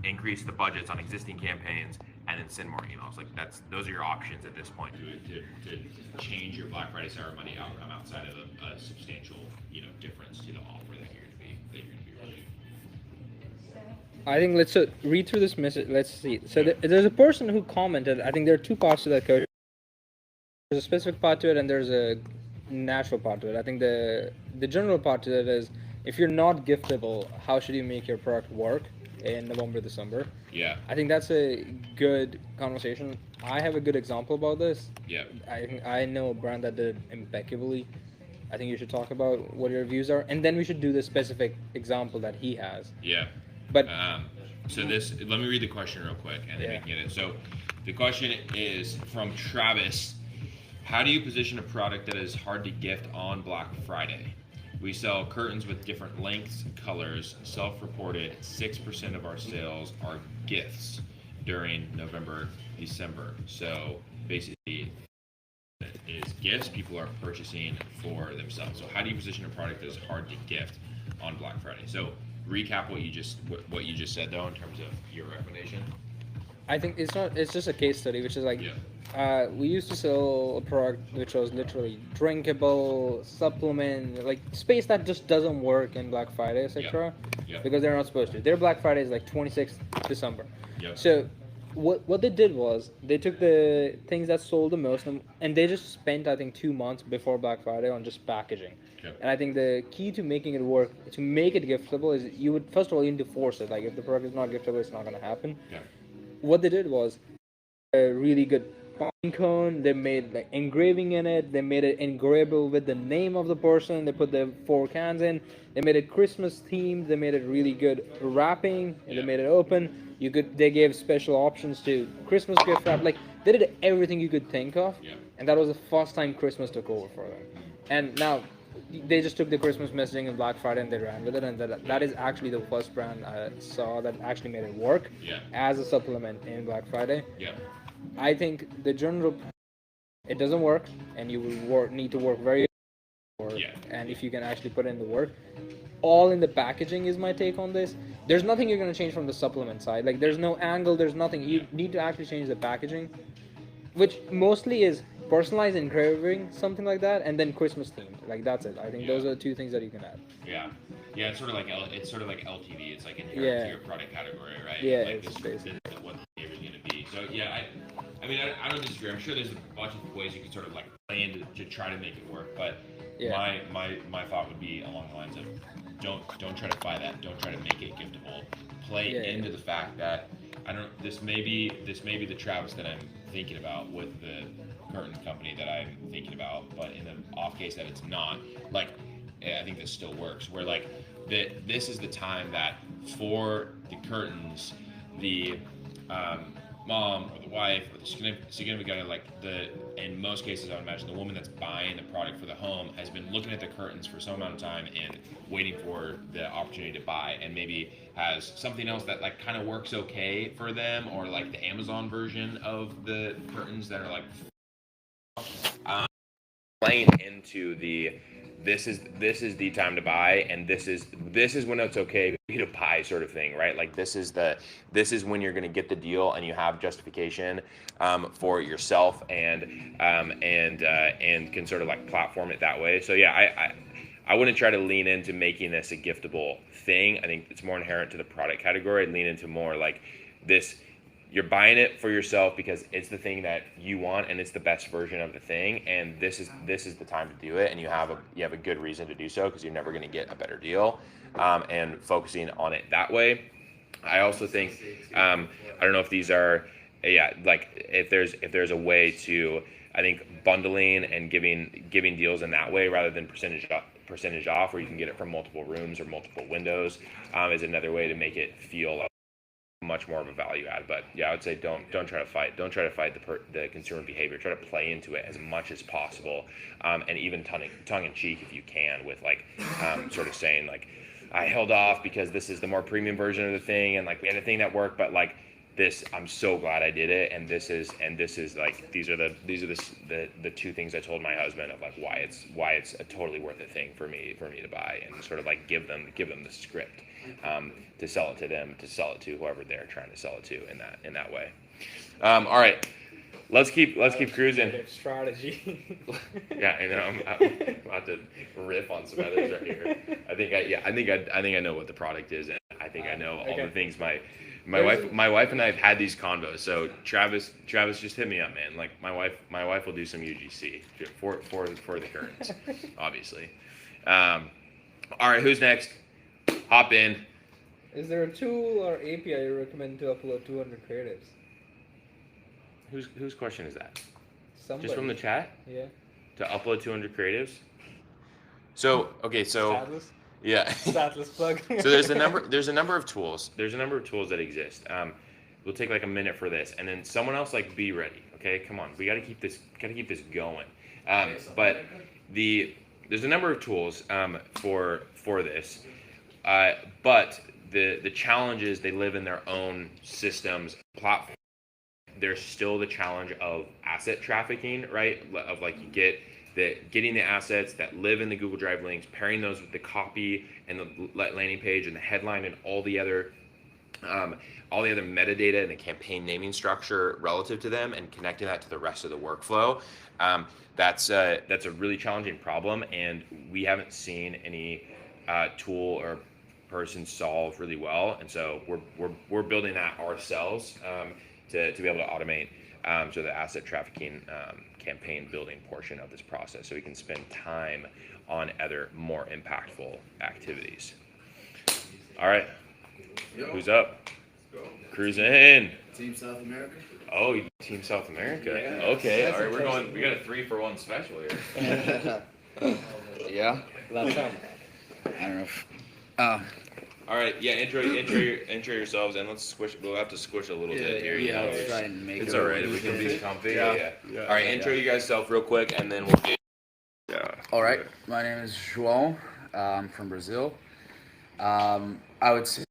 increase the budgets on existing campaigns, and then send more emails. Like those are your options at this point. to change your Black Friday Cyber Monday outcome outside of a substantial difference to the offer that you're going to be running. I think let's read through this message. Let's see. So there's a person who commented. I think there are two parts to that code. There's a specific part to it, and there's a natural part to it. I think the general part to it is if you're not giftable, how should you make your product work? in November, December. Yeah. I think that's a good conversation. I have a good example about this. Yeah. I know a brand that did impeccably. I think you should talk about what your views are, and then we should do the specific example that he has. Yeah. But So let me read the question real quick, and then we Yeah. can get it. So the question is from Travis. How do you position a product that is hard to gift on Black Friday? We sell curtains with different lengths and colors. Self-reported, 6% of our sales are gifts during November, December. So basically, is gifts people are purchasing for themselves. So how do you position a product that is hard to gift on Black Friday? So recap what you just said though in terms of your recommendation. I think it's not. It's just a case study, which is like, Yeah. we used to sell a product which was literally drinkable supplement, like space that just doesn't work in Black Friday, etc. Yeah. Because they're not supposed to. Their Black Friday is like 26th December. Yeah. So, what they did was they took the things that sold the most and they just spent, I think, 2 months before Black Friday on just packaging. Okay. And I think the key to making it work, to make it giftable, is you would first of all you need to force it. Like if the product is not giftable, it's not going to happen. Yeah. What they did was a really good pine cone. They made like engraving in it. They made it engravable with the name of the person. They put the 4 cans in. They made it Christmas themed. They made it really good wrapping. And Yeah. They made it open. They gave special options to Christmas gift wrap. Like they did everything you could think of. Yeah. And that was the first time Christmas took over for them. And now they just took the Christmas messaging and Black Friday and they ran with it. And that is actually the first brand I saw that actually made it work Yeah. as a supplement in Black Friday. Yeah. I think the general, it doesn't work, and you will need to work very hard. Yeah. And if you can actually put in the work, all in the packaging is my take on this. There's nothing you're going to change from the supplement side. Like there's no angle, there's nothing. You need to actually change the packaging, which mostly is personalized engraving, something like that, and then Christmas themed. Like that's it. I think those are the 2 things that you can add. Yeah. Yeah, it's sort of like LTV. It's like inherent Yeah. to your product category, right? Yeah, like it's basically. what the behavior is going to be. So yeah, I mean, I don't disagree. I'm sure there's a bunch of ways you can sort of like plan to try to make it work, but Yeah. my thought would be along the lines of don't try to buy that. Don't try to make it giftable. Play Yeah, into the fact that this may be the Travis that I'm thinking about with the curtains company that I'm thinking about, but in the off case that it's not, like I think this still works. Where like this is the time that for the curtains, the mom or the wife or the significant other, like in most cases I would imagine the woman that's buying the product for the home has been looking at the curtains for some amount of time and waiting for the opportunity to buy, and maybe has something else that like kind of works okay for them, or like the Amazon version of the curtains that are like playing into the this is the time to buy, and this is when it's okay to buy sort of thing, right? Like this is when you're going to get the deal and you have justification for yourself and can sort of like platform it that way. So yeah, I wouldn't try to lean into making this a giftable thing. I think it's more inherent to the product category. I'd lean into more like this. You're buying it for yourself because it's the thing that you want and it's the best version of the thing, and this is the time to do it, and you have a good reason to do so because you're never going to get a better deal, and focusing on it that way. I also think I don't know if these are like if there's a way to, I think bundling and giving deals in that way rather than percentage off where you can get it from multiple rooms or multiple windows is another way to make it feel much more of a value add. But yeah, I would say don't try to fight the consumer behavior. Try to play into it as much as possible, and even tongue in cheek if you can, with like sort of saying like, I held off because this is the more premium version of the thing, and like we had a thing that worked, but like this, I'm so glad I did it, and this is like these are the 2 things I told my husband of like why it's a totally worth it thing for me to buy, and sort of like give them the script to sell it to them, to sell it to whoever they're trying to sell it to in that way. All right, let's keep cruising. Strategy. Yeah, I know. I'm about to riff on some others right here. I think I know what the product is, and I think I know all the things my wife and I have had these convos. So Travis, just hit me up, man. Like my wife will do some UGC for the curtains, obviously. All right, who's next? Hop in. Is there a tool or API you recommend to upload 200 creatives? Whose question is that? Somebody. Just from the chat? Yeah. To upload 200 creatives? So Statless? yeah. Statless plug. So there's a number of tools. There's a number of tools that exist. We'll take like a minute for this, and then someone else like be ready. Okay, come on, we got to keep this going. But there's a number of tools for this, but the challenge is they live in their own systems platform. There's still the challenge of asset trafficking, right? Of like getting the assets that live in the Google Drive links, pairing those with the copy and the landing page and the headline and all the other metadata and the campaign naming structure relative to them, and connecting that to the rest of the workflow. That's a really challenging problem, and we haven't seen any tool or person solve really well. And so we're building that ourselves to be able to automate so the asset trafficking campaign building portion of this process, so we can spend time on other more impactful activities. All right, who's up? Cruising in. Team South America. Oh, Team South America. Yeah. Okay, That's all right, interesting. we got a 3-for-1 special here. Yeah. Last time. I don't know. If, All right, yeah, intro yourselves, and let's squish. We'll have to squish a little bit here. yeah, you know, I'll try and make it's it. all right if we can be comfy. Yeah. Yeah. All right, intro you guys self real quick, and then we'll get. Yeah. All right. My name is João. I'm from Brazil. I would say.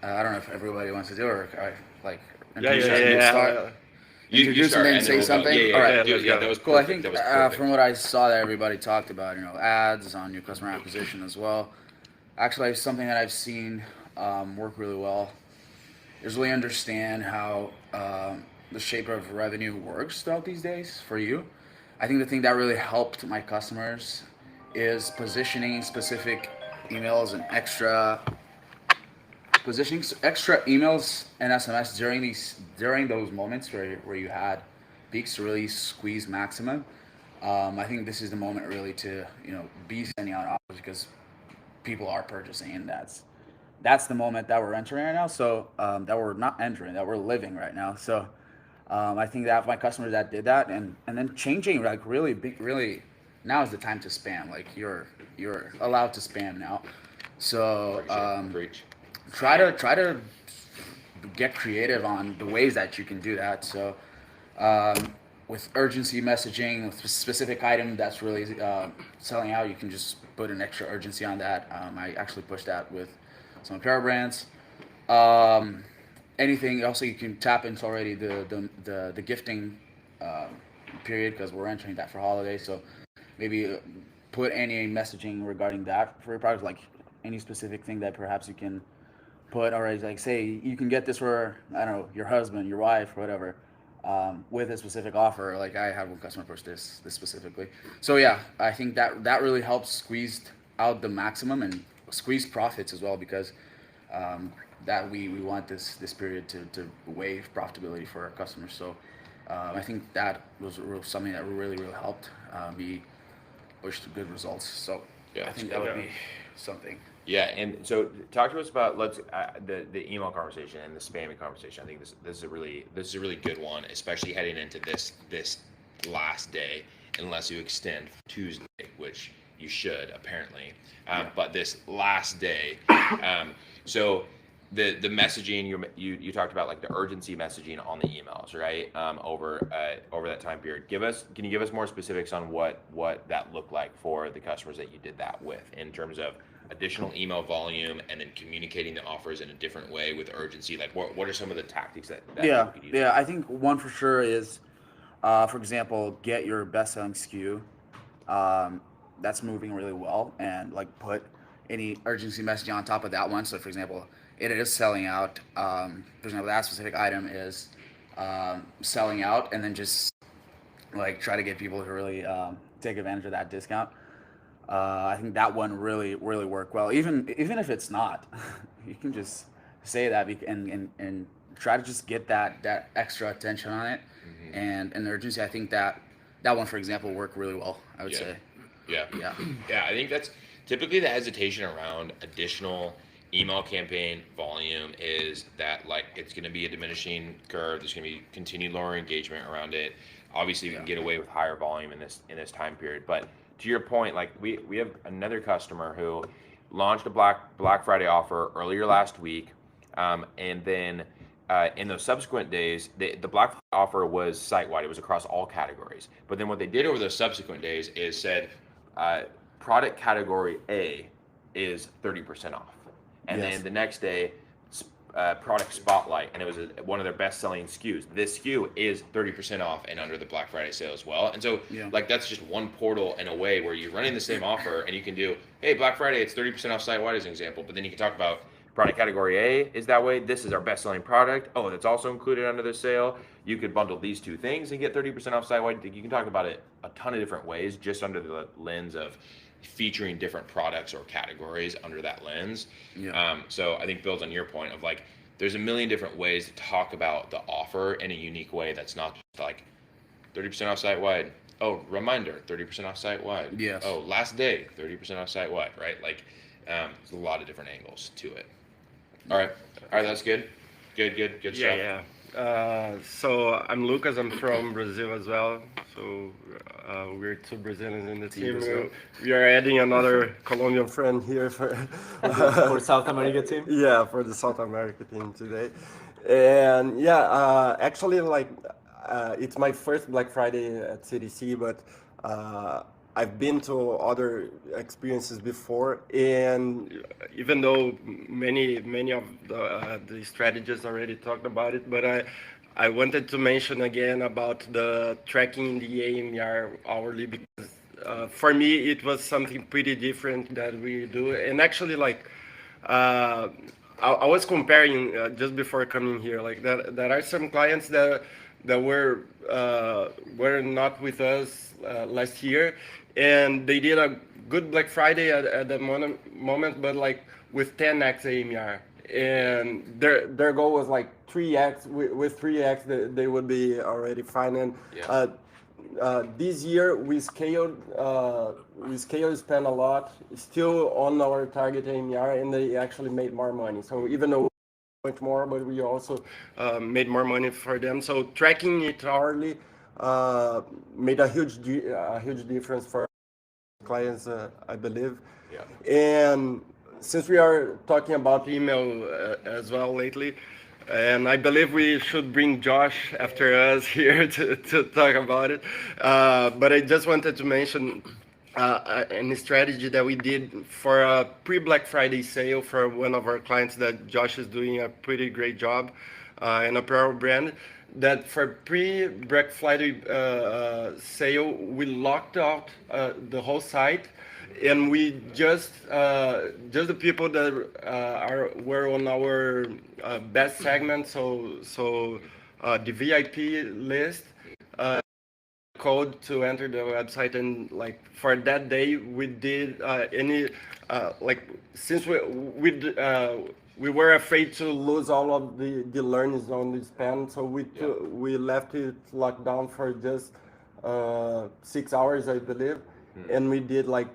I don't know if everybody wants to do it, or introduce and start. Introduce and then say something? Yeah, All right. yeah, that was Cool. I perfect. think That was perfect. from what I saw that everybody talked about, ads on new customer acquisition as well. Actually, something that I've seen work really well is really understand how the shape of revenue works throughout these days for you. I think the thing that really helped my customers is positioning specific emails and extra emails and SMS during those moments where you had peaks to really squeeze maximum. I think this is the moment really to be sending out offers, because people are purchasing, and that's the moment that we're entering right now. So that we're not entering, that we're living right now. So I think that my customers that did that, and then changing like really big, really now is the time to spam. Like you're allowed to spam now. So Preach. try to get creative on the ways that you can do that. So with urgency messaging, with a specific item that's really selling out, you can just put an extra urgency on that. I actually pushed that with some apparel brands. Anything also, you can tap into already the gifting period, because we're entering that for holidays. So maybe put any messaging regarding that for your product, like any specific thing that perhaps you can put already, like say you can get this for, I don't know, your husband, your wife, whatever, with a specific offer. Like I had one customer push this specifically. So yeah, I think that really helps squeeze out the maximum and squeeze profits as well, because that we want this period to waive profitability for our customers. So I think that was something that really helped me push to good results. So Yeah, I think that would be something. Yeah, and so talk to us about the email conversation and the spamming conversation. I think this is a really good one, especially heading into this last day, unless you extend Tuesday, which you should apparently. But this last day, so the messaging you talked about, like the urgency messaging on the emails, right? Over that time period. Can you give us more specifics on what that looked like for the customers that you did that with, in terms of additional email volume and then communicating the offers in a different way with urgency? Like what are some of the tactics that Yeah, you could use? yeah. I think one for sure is, for example, get your best-selling SKU. That's moving really well, and like put any urgency messaging on top of that one. So, for example, it is selling out. For example, that specific item is selling out, and then just like try to get people to really take advantage of that discount. I think that one really worked well. Even if it's not, you can just say that and try to just get that extra attention on it, and the urgency. I think that one, for example, worked really well, I would say. Yeah. Yeah. Yeah, I think that's typically the hesitation around additional email campaign volume is that like it's going to be a diminishing curve. There's going to be continued lower engagement around it. Obviously, we can get away with higher volume in this time period. But to your point, like we have another customer who launched a Black Friday offer earlier last week, and then in those subsequent days, the Black Friday offer was site-wide. It was across all categories. But then what they did over those subsequent days is said, product category A is 30% off. And then the next day, product spotlight, and it was one of their best-selling SKUs. This SKU is 30% off and under the Black Friday sale as well. And so, like, that's just one portal in a way where you're running the same offer, and you can do, hey, Black Friday, it's 30% off site-wide as an example. But then you can talk about product category A is that way. This is our best-selling product. Oh, that's also included under the sale. You could bundle these two things and get 30% off site-wide. You can talk about it a ton of different ways, just under the lens of featuring different products or categories under that lens. So I think builds on your point of like, there's a million different ways to talk about the offer in a unique way that's not just like 30% off site-wide. Oh, reminder, 30% off site-wide. Yes. Oh, last day, 30% off site-wide, right? Like, there's a lot of different angles to it. All right, that's good. Good stuff. Yeah. So I'm Lucas. I'm from Brazil as well. So we're two Brazilians in the team. We are adding another Colombian friend here for for South America team. Yeah, for the South America team today. And actually, like it's my first Black Friday at CDC, but I've been to other experiences before, and even though many of the strategists already talked about it, but I wanted to mention again about the tracking the AMR hourly, because for me it was something pretty different that we do. And actually, like I was comparing just before coming here, like that are some clients that were not with us last year, and they did a good Black Friday at the moment, but like with 10x AMR, and their goal was like 3x. With 3x, they would be already fine. And this year we scaled spend a lot, still on our target AMR, and they actually made more money. So even though much more, but we also made more money for them. So tracking it hourly made a huge difference for clients, I believe. And since we are talking about email as well lately, and I believe we should bring Josh after us here to talk about it. But I just wanted to mention a strategy that we did for a pre-Black Friday sale for one of our clients that Josh is doing a pretty great job, an apparel brand. That for pre-Black Friday sale, we locked out the whole site, and we just the people that were on our best segment, so the VIP list, code to enter the website. And like for that day we did since we were afraid to lose all of the learnings on the span, so we left it locked down for just 6 hours, I believe. And we did like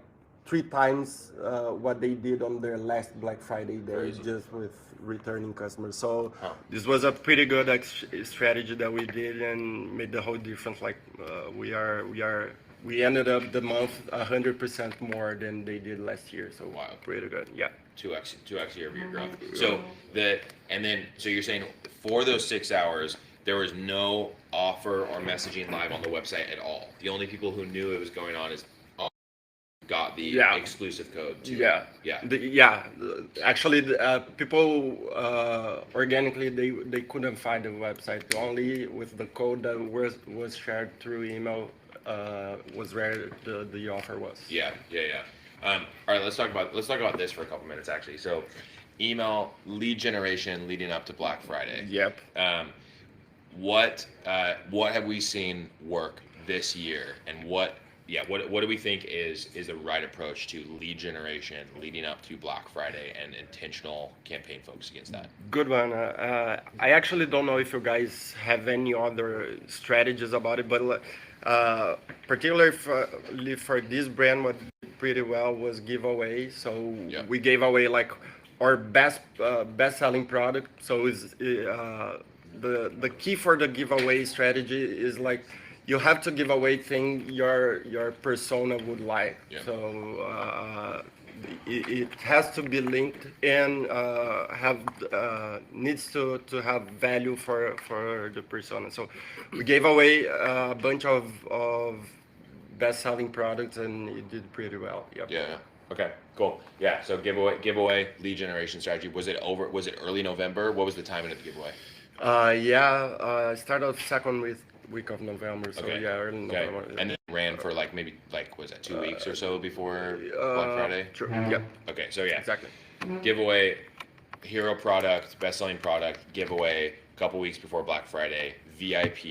3 times what they did on their last Black Friday day, just with returning customers. So this was a pretty good strategy that we did, and made the whole difference. Like we ended up the month 100% more than they did last year. So pretty good. 2x year-over-year growth. So so you're saying for those 6 hours there was no offer or messaging live on the website at all. The only people who knew it was going on is got the exclusive code too. Actually, people organically they couldn't find the website. Only with the code that was shared through email was where the offer was. All right, let's talk about this for a couple minutes actually. So email lead generation leading up to Black Friday. What have we seen work this year, and what do we think is the right approach to lead generation leading up to Black Friday and intentional campaign focus against that? Good one. I actually don't know if you guys have any other strategies about it, but particularly for this brand, what did pretty well was giveaway. So we gave away like our best selling product. So is the key for the giveaway strategy is like you have to give away thing your persona would like. Yeah. So it has to be linked and have needs to have value for the persona. So we gave away a bunch of best-selling products and it did pretty well. Yep. Yeah. Okay. Cool. Yeah. So giveaway lead generation strategy. Was it early November? What was the timing of the giveaway? Start of second week of November. So Okay. yeah, early Okay. November. And then ran for was that 2 weeks or so before Black Friday? Sure. Yep. Okay. So yeah. Exactly. Giveaway, hero product, best-selling product, giveaway, a couple weeks before Black Friday, VIP,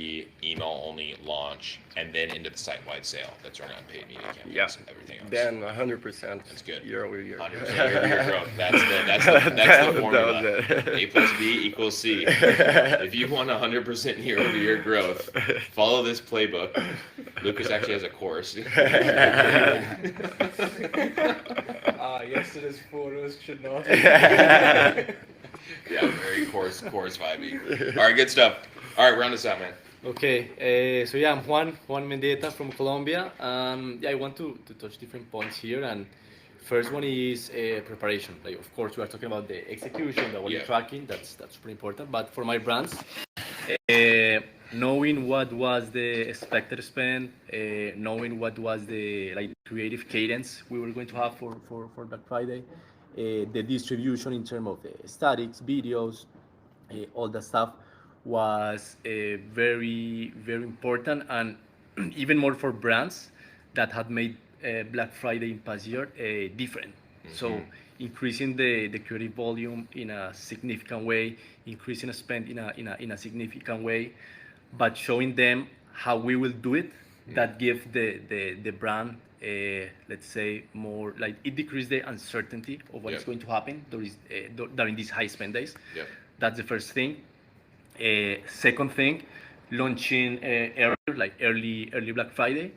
email-only launch, and then into the site-wide sale. That's running on paid media campaigns Yeah. and everything else. Then 100%. That's good. Year over year. 100% year-over-year growth. That's the formula. That was it. A plus B equals C. If you want 100% year-over-year growth, follow this playbook. Lucas actually has a course. Yesterday's photos should not. Yeah, very course vibey. All right, good stuff. All right, round us out, man. Okay, so yeah, I'm Juan Mendieta from Colombia. Yeah, I want to touch different points here, and first one is preparation. Like, of course, we are talking about the execution, the volume Yeah. tracking. That's pretty important. But for my brands, knowing what was the expected spend, knowing what was the creative cadence we were going to have for Black Friday, the distribution in terms of the statics, videos, all that stuff was very important, and even more for brands that had made Black Friday in past year different. So increasing the creative volume in a significant way, increasing the spend in a significant way, but showing them how we will do it. That give the brand let's say more like it decreases the uncertainty of what is going to happen during these high spend days. Yep. That's the first thing. Second thing, launching early Black Friday.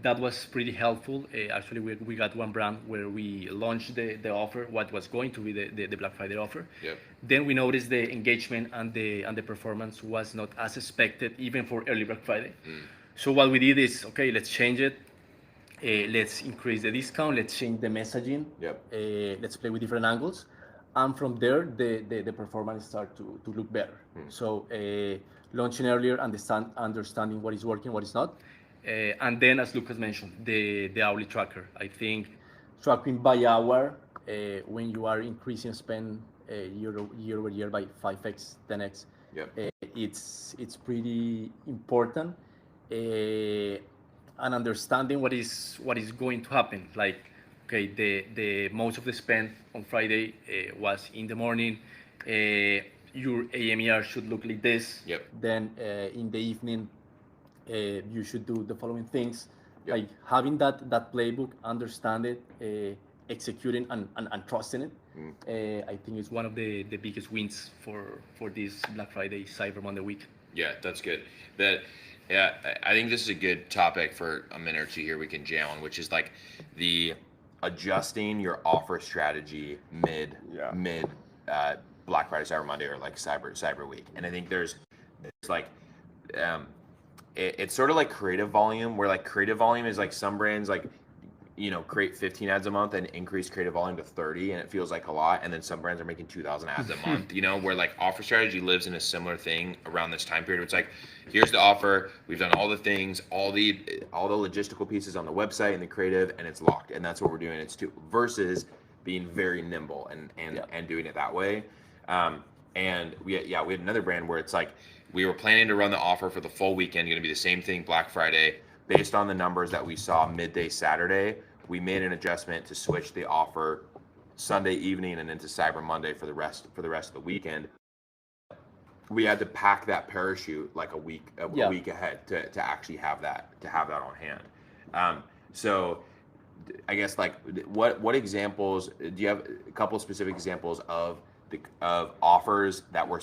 That was pretty helpful. Actually, we got one brand where we launched the offer, what was going to be the Black Friday offer. Yep. Then we noticed the engagement and the performance was not as expected, even for early Black Friday. So what we did is, okay, let's change it. Let's increase the discount. Let's change the messaging. Yep. Let's play with different angles. And from there, the performance start to look better. So launching earlier, understanding what is working, what is not. And then, as Lucas mentioned, the hourly tracker. I think tracking by hour, when you are increasing spend year over year by 5x, 10x, Yep. it's pretty important. And understanding what is going to happen. Like, okay, the most of the spend on Friday was in the morning. Your AMER should look like this. Yep. Then in the evening, you should do the following things. Yep. Like having that playbook, understand it, executing and trusting it. I think it's one of the biggest wins for this Black Friday, Cyber Monday week. Yeah, that's good. Yeah, I think this is a good topic for a minute or two here we can jam on, which is like the adjusting your offer strategy mid Black Friday, Cyber Monday, or like Cyber Week. And I think there's like it's sort of like creative volume, where like creative volume is like some brands like, you know, create 15 ads a month and increase creative volume to 30, and it feels like a lot. And then some brands are making 2,000 ads a month, you know, where like offer strategy lives in a similar thing around this time period. It's like, here's the offer, we've done all the things, all the logistical pieces on the website and the creative, and it's locked. And that's what we're doing. It's versus being very nimble and doing it that way. And we had another brand where it's like, we were planning to run the offer for the full weekend, going to be the same thing Black Friday. Based on the numbers that we saw midday Saturday, we made an adjustment to switch the offer Sunday evening and into Cyber Monday for the rest of the weekend. We had to pack that parachute like a week ahead to actually have that on hand. So I guess like what examples do you have? A couple of specific examples of of offers that were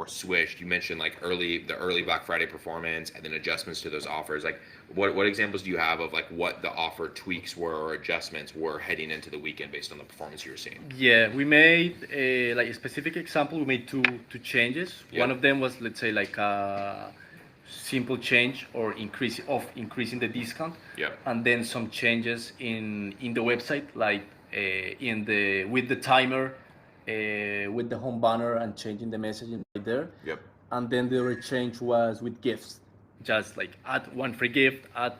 switched? You mentioned like the early Black Friday performance and then adjustments to those offers. Like what examples do you have of like what the offer tweaks were or adjustments were heading into the weekend based on the performance you were seeing? Yeah, we made like a specific example. We made two changes. Yeah. One of them was, let's say, like a simple change or increasing the discount. Yeah. And then some changes in the website, like with the timer, with the home banner, and changing the messaging right there. Yep. And then the other change was with gifts, just like add one free gift, add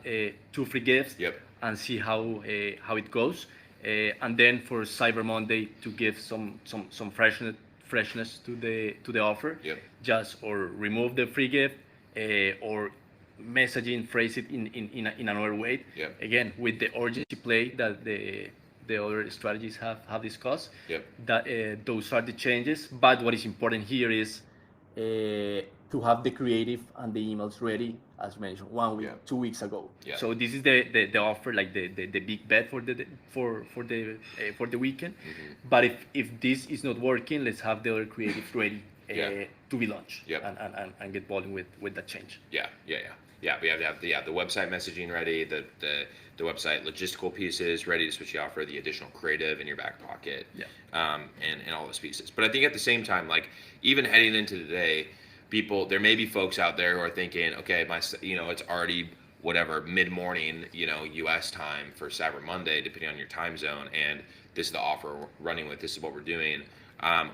two free gifts. Yep. And see how it goes. And then for Cyber Monday to give some freshness to the offer. Yep. Just or remove the free gift, or messaging, phrase it in another way. Yep. Again, with the urgency play that the other strategies have discussed. Yep. That those are the changes. But what is important here is to have the creative and the emails ready, as mentioned, 1 week, 2 weeks ago. Yeah. So this is the offer, like the big bet for the weekend. Mm-hmm. But if this is not working, let's have the other creative ready to be launched. Yep. And get volume with that change. Yeah. We have to have the website messaging ready, the website logistical pieces ready to switch the offer, the additional creative in your back pocket, and all those pieces. But I think at the same time, like even heading into the day, there may be folks out there who are thinking, okay, it's already whatever mid-morning, U.S. time for Cyber Monday, depending on your time zone, and this is the offer we're running with. This is what we're doing,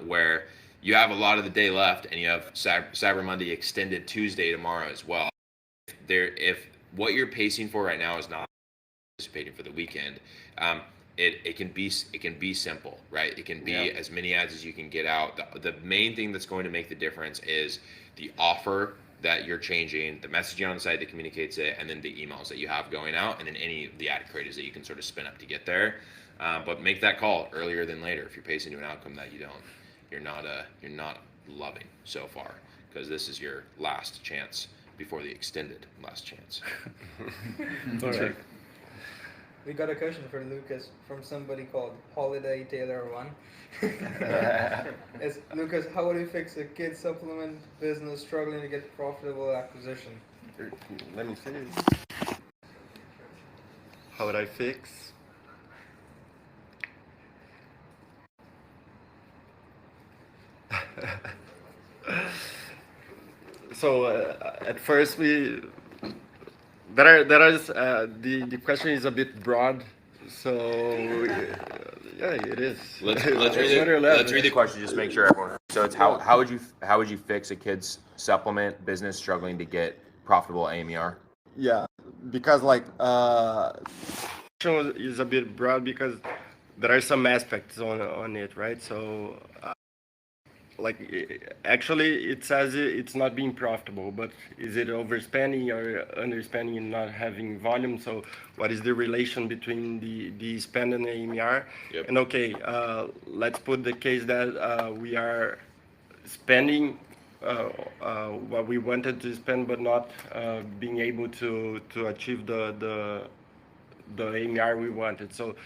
where you have a lot of the day left, and you have Cyber Monday extended Tuesday tomorrow as well. If what you're pacing for right now is not anticipating for the weekend, it can be simple, right? It can be as many ads as you can get out. The main thing that's going to make the difference is the offer that you're changing, the messaging on the site that communicates it, and then the emails that you have going out, and then any of the ad creatives that you can sort of spin up to get there. But make that call earlier than later if you're pacing to an outcome that you're not loving so far, because this is your last chance before the extended last chance. Right. We got a question for Lucas from somebody called Holiday Taylor 1. It's Lucas, how would you fix a kid supplement business struggling to get profitable acquisition? Let me see. How would I fix? So at first the question is a bit broad, so yeah, it is. Let's read the question, just make sure everyone. So it's how would you fix a kid's supplement business struggling to get profitable AMER? Yeah, because like question is a bit broad because there are some aspects on it, right? So actually it says it's not being profitable, but is it overspending or underspending and not having volume? So what is the relation between the spend and the AMR? Yep. And okay, let's put the case that we are spending what we wanted to spend, but not being able to achieve the AMR we wanted. So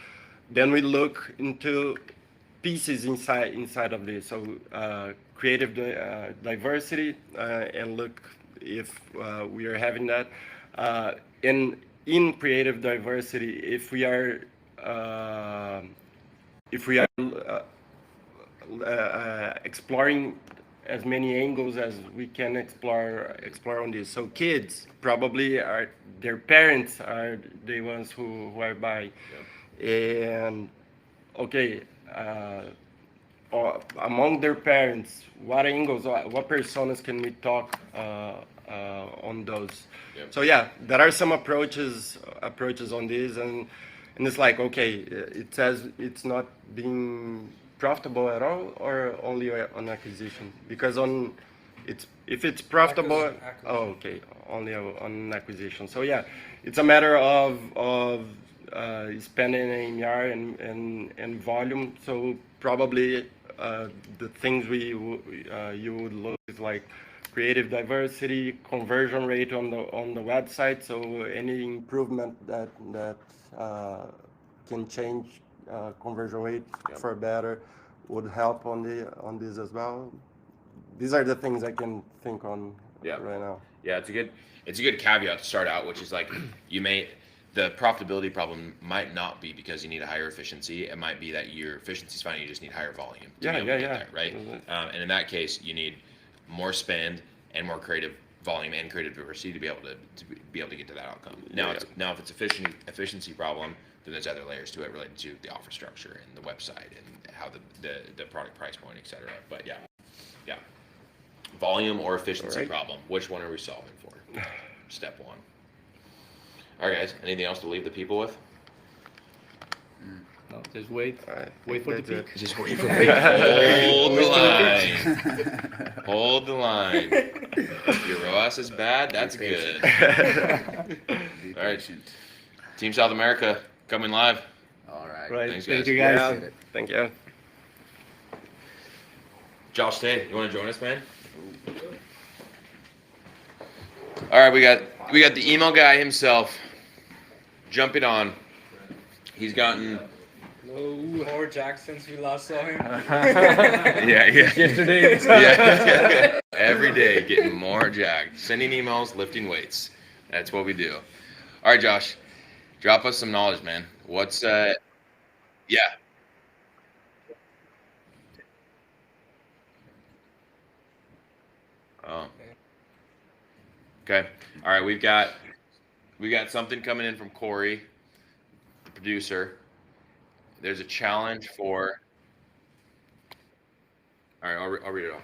then we look into pieces inside of this. So creative diversity, and look if we are having that. In creative diversity, if we are exploring as many angles as we can explore on this. So kids probably their parents are the ones who are buying. Yep. And okay, among their parents, what angles, what personas can we talk on those? Yep. So yeah, there are some approaches on this, and it's like, okay, it says it's not being profitable at all, or only on acquisition? Because if it's profitable, acquisition. Oh, okay, only on acquisition. So yeah, it's a matter of spending AMR and volume. So probably the things you would look is like creative diversity, conversion rate on the website. So any improvement that can change conversion rate for better. would help on this as well. These are the things I can think on right now. Yeah, it's a good caveat to start out, which is like the profitability problem might not be because you need a higher efficiency. It might be that your efficiency is fine, you just need higher volume to be able to get there, right? And in that case, you need more spend and more creative volume and creative diversity to be able to get to that outcome. Now, if it's efficiency problem, then there's other layers to it related to the offer structure and the website and how the product price point, etc. But yeah, volume or efficiency problem. Which one are we solving for? Step one. All right, guys. Anything else to leave the people with? No, just wait. Wait for the peak. Just wait for the peak. Hold the line. Hold the line. If your ROAS is bad, that's good. All right. Team South America coming live. All right. Thanks, guys. Thank you, guys. Yeah, thank you. Josh Tay, you want to join us, man? All right, we got the email guy himself jumping on. He's gotten More Jack since we last saw him. yeah. Yesterday. Yeah. Every day getting more jacked. Sending emails, lifting weights. That's what we do. All right, Josh, drop us some knowledge, man. What's yeah. Oh. Okay. All right, we got something coming in from Corey, the producer. There's a challenge for. All right, I'll read it off.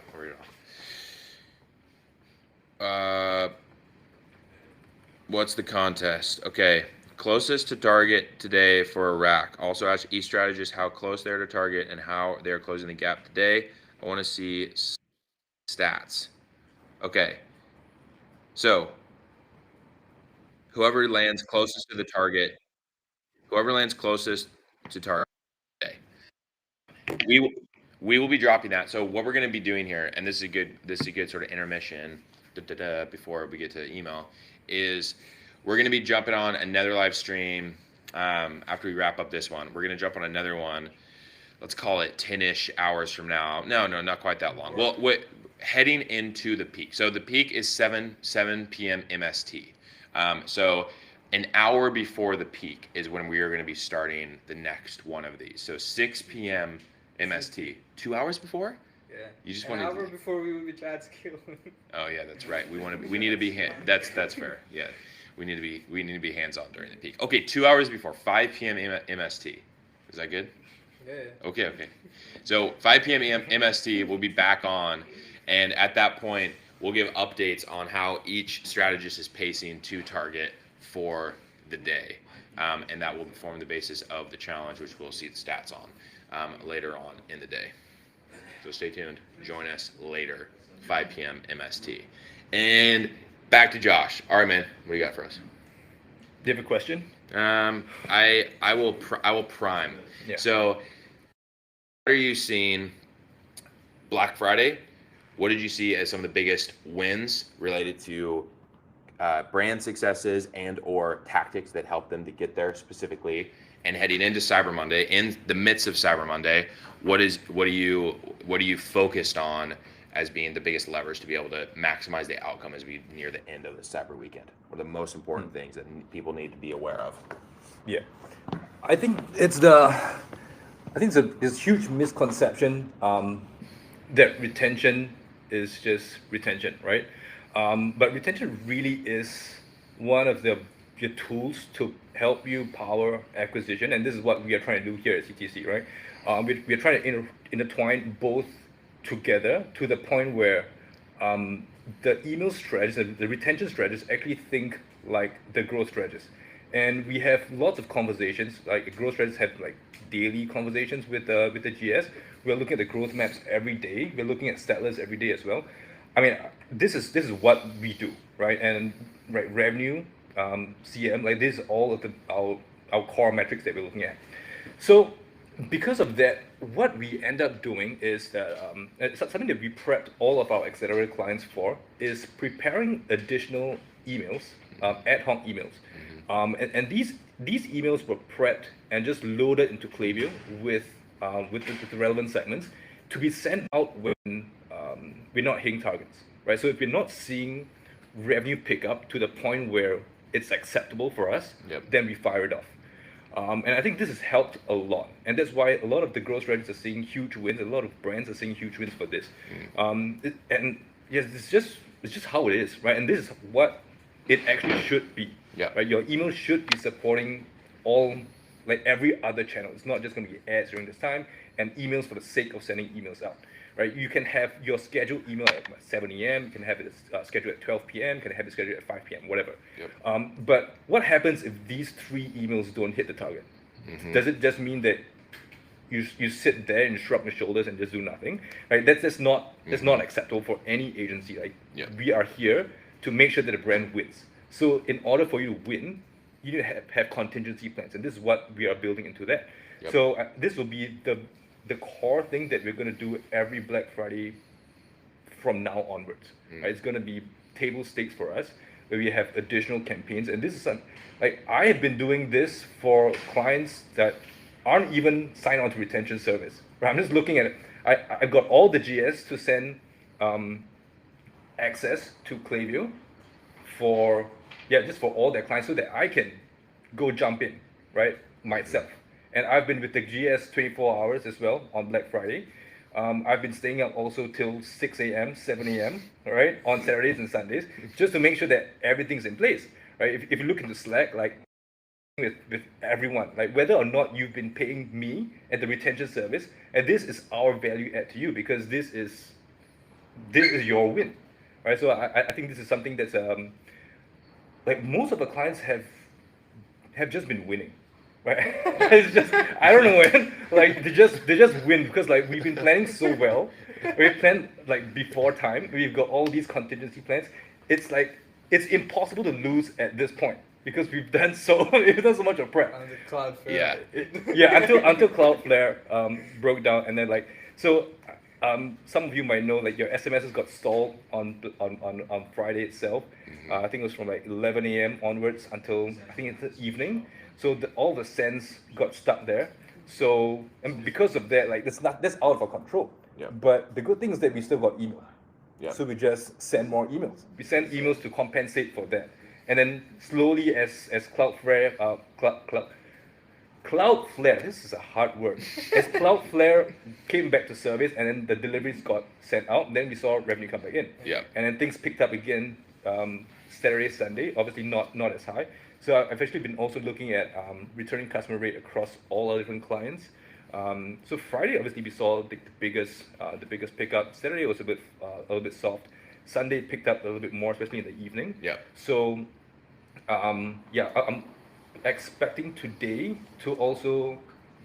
What's the contest? Okay. Closest to target today for a rack. Also ask each strategist how close they're to target and how they're closing the gap today. I want to see stats. Okay. So, whoever lands closest to the target, whoever lands closest to target today, we will be dropping that. So what we're going to be doing here, and this is a good sort of intermission before we get to email, is we're going to be jumping on another live stream after we wrap up this one. We're going to jump on another one. Let's call it 10-ish hours from now. No, not quite that long. Well, heading into the peak. So the peak is 7 p.m. MST. So an hour before the peak is when we are going to be starting the next one of these. So 6 p.m. MST. 2 hours before? Yeah. You just An want hour before we will be Chad's kill. Oh yeah, that's right. We need to be that's fair. Yeah. We need to be hands-on during the peak. Okay, 2 hours before 5 p.m. MST. Is that good? Yeah. Okay. So 5 p.m. MST, we'll be back on, and at that point, we'll give updates on how each strategist is pacing to target for the day, and that will form the basis of the challenge, which we'll see the stats on later on in the day. So stay tuned. Join us later, 5 p.m. MST. And back to Josh. All right, man. What do you got for us? Do you have a question? I will prime. Yeah. So, what are you seeing Black Friday? What did you see as some of the biggest wins related to brand successes and or tactics that help them to get there specifically? And heading into Cyber Monday, in the midst of Cyber Monday, what are you focused on as being the biggest levers to be able to maximize the outcome as we near the end of the Cyber weekend? What are the most important things that people need to be aware of? Yeah, I think it's this huge misconception that retention is just retention, right? But retention really is one of your tools to help you power acquisition, and this is what we are trying to do here at CTC, right? We are trying to intertwine both together to the point where the email strategists, the retention strategists actually think like the growth strategists. And we have lots of conversations, like growth strategists have like daily conversations with the GS. We're looking at the growth maps every day. We're looking at stat lists every day as well. I mean, this is what we do, right? And right, revenue, CM, like this is all of our core metrics that we're looking at. So because of that, what we end up doing is that something that we prepped all of our accelerator clients for is preparing additional emails, ad hoc emails. And these emails were prepped and just loaded into Klaviyo with with the relevant segments to be sent out when we're not hitting targets, right? So if we're not seeing revenue pick up to the point where it's acceptable for us, then we fire it off. And I think this has helped a lot, and that's why a lot of the growth strategies are seeing huge wins. A lot of brands are seeing huge wins for this. And yes, it's just how it is, right? And this is what it actually should be. Right? Your email should be supporting all, like every other channel. It's not just going to be ads during this time and emails for the sake of sending emails out. Right? You can have your scheduled email at 7 a.m. You can have it scheduled at 12 p.m. You can have it scheduled at 5 p.m. Whatever. But what happens if these 3 emails don't hit the target? Does it just mean that you sit there and shrug your shoulders and just do nothing? Right? That's not acceptable for any agency. Like we are here to make sure that the brand wins. So in order for you to win, you need to have contingency plans, and this is what we are building into that. So this will be the core thing that we're going to do every Black Friday from now onwards. Right? It's going to be table stakes for us, where we have additional campaigns. And this is like I have been doing this for clients that aren't even signed on to retention service. Right? I'm just looking at it. I've got all the GS to send access to Klaviyo just for all their clients, so that I can go jump in, right, myself. And I've been with the GS 24 hours as well on Black Friday. I've been staying up also till 6 a.m., 7 a.m., right, on Saturdays and Sundays, just to make sure that everything's in place, right? If you look into Slack, like with everyone, like whether or not you've been paying me at the retention service, and this is our value add to you, because this is your win, right? So I think this is something that's like most of the clients have just been winning. Right? It's just, I don't know, man. Like they just win because like we've been planning so well. We've planned like before time. We've got all these contingency plans. It's like it's impossible to lose at this point because we've done so much of prep. And the Cloudflare. Until Cloudflare broke down, and then like so. Some of you might know like your SMSs got stalled on Friday itself. I think it was from like 11 a.m. onwards until I think it's the evening. So all the sends got stuck there. So and because of that, like that's out of our control. But the good thing is that we still got email. So we just send more emails. We send emails to compensate for that, and then slowly as Cloudflare Cloudflare, this is a hard word. As Cloudflare came back to service and then the deliveries got sent out, then we saw revenue come back in. And then things picked up again Saturday, Sunday, obviously not as high. So I've actually been also looking at returning customer rate across all our different clients. So Friday, obviously, we saw the biggest pickup. Saturday was a little bit soft. Sunday picked up a little bit more, especially in the evening. So I'm expecting today to also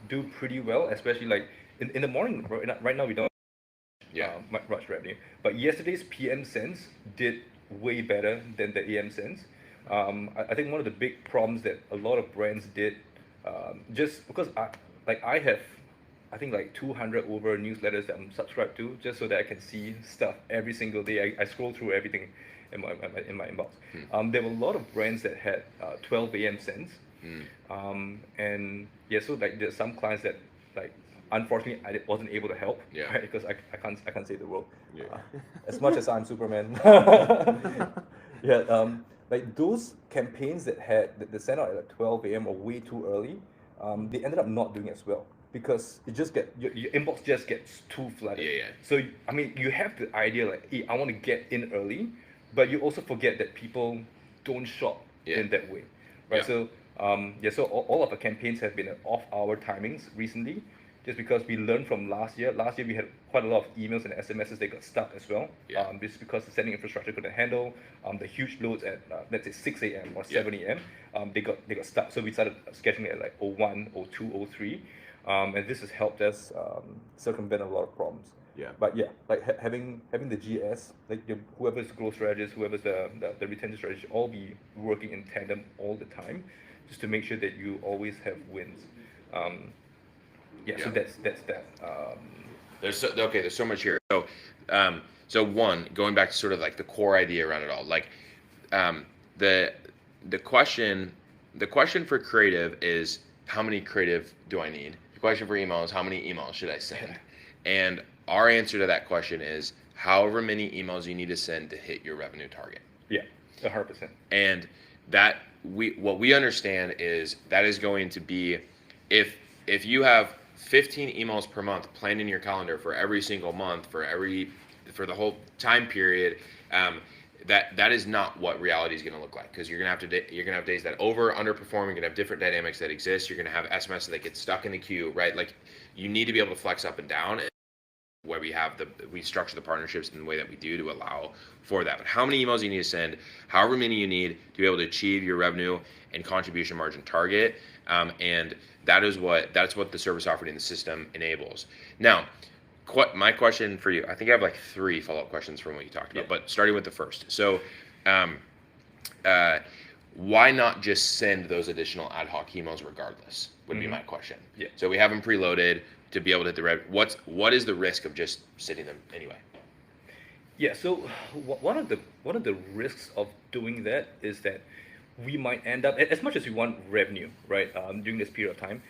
do pretty well, especially like in the morning. Right now we don't much revenue, but yesterday's PM sends did way better than the AM sends. I think one of the big problems that a lot of brands did, just because I have I think like 200 over newsletters that I'm subscribed to, just so that I can see stuff every single day. I scroll through everything in my inbox. There were a lot of brands that had 12 a.m. sends. And yeah, so like there's some clients that like unfortunately I wasn't able to help, right? Because I can't save the world. As much as I'm Superman. Like those campaigns that had they sent out at like 12 a.m. or way too early, they ended up not doing as well because it just your inbox just gets too flooded. So I mean, you have the idea like, hey, I want to get in early, but you also forget that people don't shop in that way, right? So so all of the campaigns have been off-hour timings recently, just because we learned from last year. Last year we had quite a lot of emails and SMSs that got stuck as well. Just because the sending infrastructure couldn't handle the huge loads at let's say 6 a.m. or 7 a.m. They got stuck. So we started scheduling at like 01, 02, 03, and this has helped us circumvent a lot of problems. But like having the GS, like whoever's growth strategist, whoever's the retention strategist, all be working in tandem all the time, just to make sure that you always have wins. So that's that. There's so much here. So one, going back to sort of like the core idea around it all, like the question for creative is how many creative do I need? question for email is how many emails should I send? And our answer to that question is however many emails you need to send to hit your revenue target. Yeah, 100%. And that what we understand is that is going to be if you have 15 emails per month planned in your calendar for every single month for the whole time period, that is not what reality is going to look like, because you're going to have days that underperform. You're going to have different dynamics that exist. You're going to have SMS that get stuck in the queue, right? Like, you need to be able to flex up and down. Where we structure the partnerships in the way that we do to allow for that. But how many emails you need to send, however many you need to be able to achieve your revenue and contribution margin target, and that's what the service offered in the system enables. Now, my question for you, I think I have like 3 follow-up questions from what you talked about, but starting with the first. So, why not just send those additional ad hoc emails regardless? Would be my question. Yeah. So we have them preloaded to be able to hit the what is the risk of just sending them anyway? Yeah, so one of the risks of doing that is that we might end up, as much as we want revenue, right, during this period of time,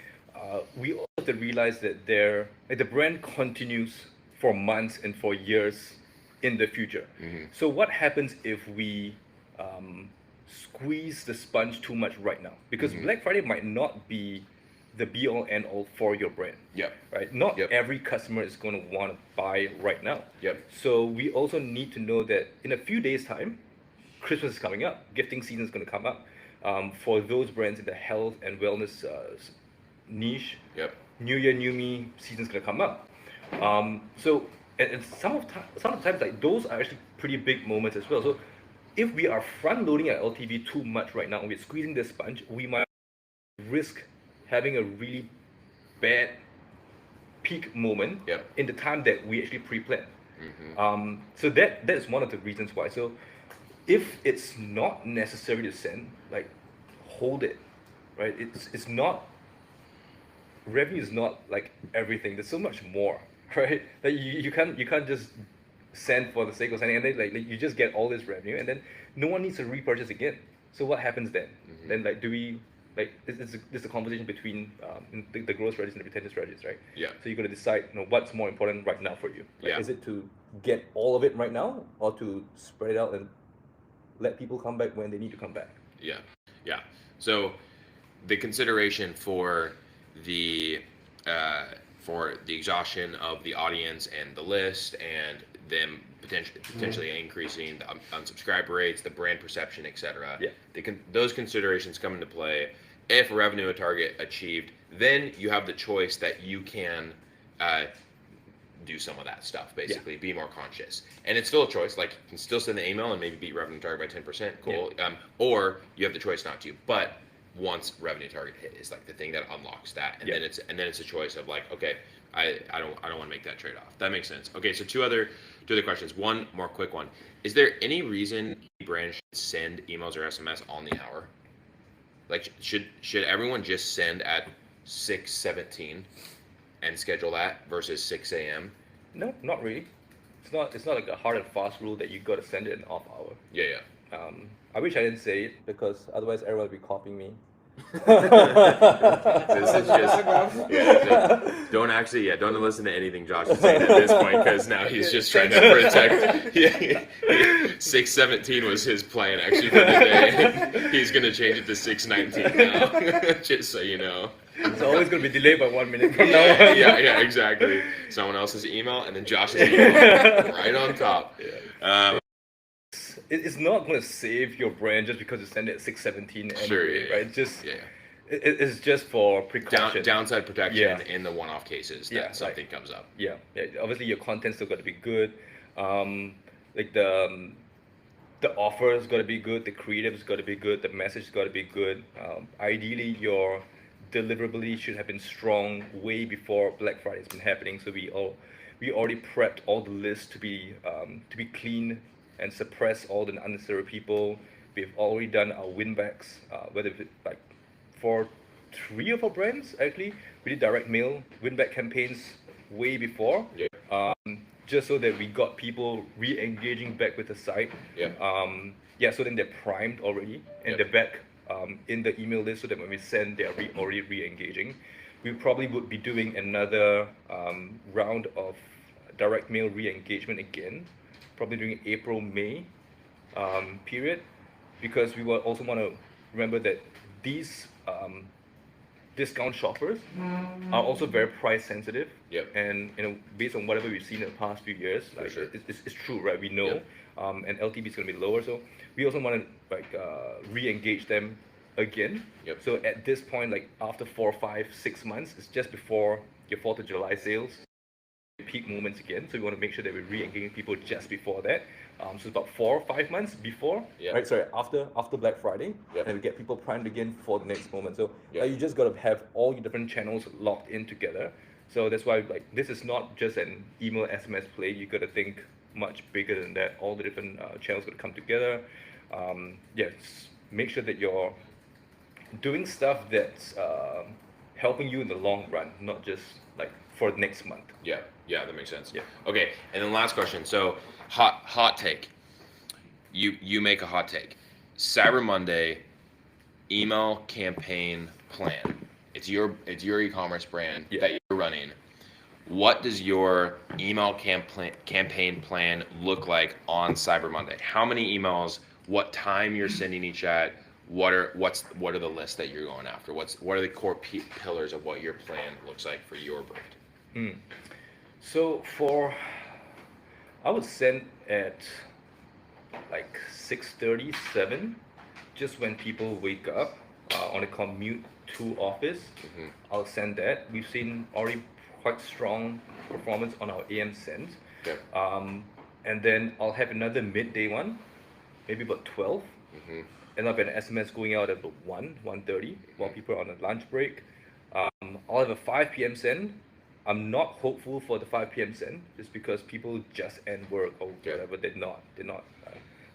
we also have to realize that the brand continues for months and for years in the future. Mm-hmm. So what happens if we squeeze the sponge too much right now? Because Mm-hmm. Black Friday might not be the be all end all for your brand. Yep. Right? Not every customer is going to want to buy right now. Yep. So we also need to know that in a few days' time, Christmas is coming up. Gifting season is going to come up. For those brands in the health and wellness niche, New Year, New Me season is going to come up. So and sometimes like those are actually pretty big moments as well. So if we are front loading our LTV too much right now, and we're squeezing the sponge, we might risk having a really bad peak moment in the time that we actually pre-plan. Mm-hmm. So that is one of the reasons why. So if it's not necessary to send, like, hold it, right? It's not, revenue is not like everything. There's so much more, right? Like you can't just send for the sake of sending, and then like you just get all this revenue, and then no one needs to repurchase again. So what happens then? Mm-hmm. Then like do we? Like it's a conversation between the growth strategies and the retention strategies, right? Yeah. So you got to decide, what's more important right now for you. Like, Yeah. Is it to get all of it right now, or to spread it out and let people come back when they need to come back? Yeah. Yeah. So the consideration for the exhaustion of the audience and the list, and them potentially increasing the unsubscribe rates, the brand perception, etc. Yeah. Those considerations come into play. If revenue target achieved, then you have the choice that you can do some of that stuff, basically. Be more conscious. And it's still a choice. Like, you can still send the email and maybe beat revenue target by 10%. Cool. Yeah. Or you have the choice not to. But once revenue target hit is like the thing that unlocks that, and then it's a choice of like, okay, I don't want to make that trade off. That makes sense. Okay, so two other questions. One more quick one. Is there any reason brands should send emails or SMS on the hour? Like, should everyone just send at 6:17 and schedule that versus 6 a.m.? No, not really. It's not like a hard and fast rule that you got to send it in off hour. Yeah. I wish I didn't say it, because otherwise everyone would be copying me. This is just don't listen to anything Josh is saying at this point, because now he's just trying to protect. 6:17 was his plan actually for the day. He's gonna change it to 6:19 now, just so you know. It's always gonna be delayed by 1 minute from now on. Yeah, exactly. Someone else's email and then Josh's email right on top. It's not going to save your brand just because you send it at 6:17 anyway, Sure, right? It's just for precaution. Downside protection in the one-off cases that something like, comes up. Yeah. Obviously, your content's still got to be good. Like the offer's got to be good. The creative's got to be good. The message's got to be good. Ideally, your deliverability should have been strong way before Black Friday's been happening. So we already prepped all the lists to be clean and suppress all the unnecessary people. We've already done our win-backs, whether it's like for 3 of our brands, actually, we did direct mail win-back campaigns way before, just so that we got people re-engaging back with the site. So then they're primed already, and they're back in the email list so that when we send, they're already re-engaging. We probably would be doing another round of direct mail re-engagement again, probably during April, May period, because we will also want to remember that these discount shoppers are also very price sensitive. Yep. And based on whatever we've seen in the past few years, like sure. it's true, right? We know, and LTV is going to be lower, so we also want to like re-engage them again. Yep. So at this point, like after 4, 5, 6 months, it's just before your 4th of July sales, peak moments again. So we want to make sure that we're re-engaging people just before that. So it's about 4 or 5 months before, right? Sorry, after Black Friday, and we get people primed again for the next moment. So you just got to have all your different channels locked in together. So that's why like this is not just an email SMS play. You got to think much bigger than that. All the different channels got to come together. Make sure that you're doing stuff that's helping you in the long run, not just like for next month. Yeah, that makes sense. Yeah. Okay, and then last question. So hot take. You make a hot take. Cyber Monday email campaign plan. It's your e-commerce brand that you're running. What does your email campaign plan look like on Cyber Monday? How many emails? What time you're sending each at? What are the lists that you're going after? What are the core pillars of what your plan looks like for your brand? So I would send at like 6:30, 7, just when people wake up on a commute to office. I'll send that. We've seen already quite strong performance on our AM send. Okay. And then I'll have another midday one, maybe about 12. And I'll have an SMS going out at about 1:30 while people are on a lunch break. I'll have a 5 p.m. send. I'm not hopeful for the 5 p.m. send just because people just end work or whatever. They're not.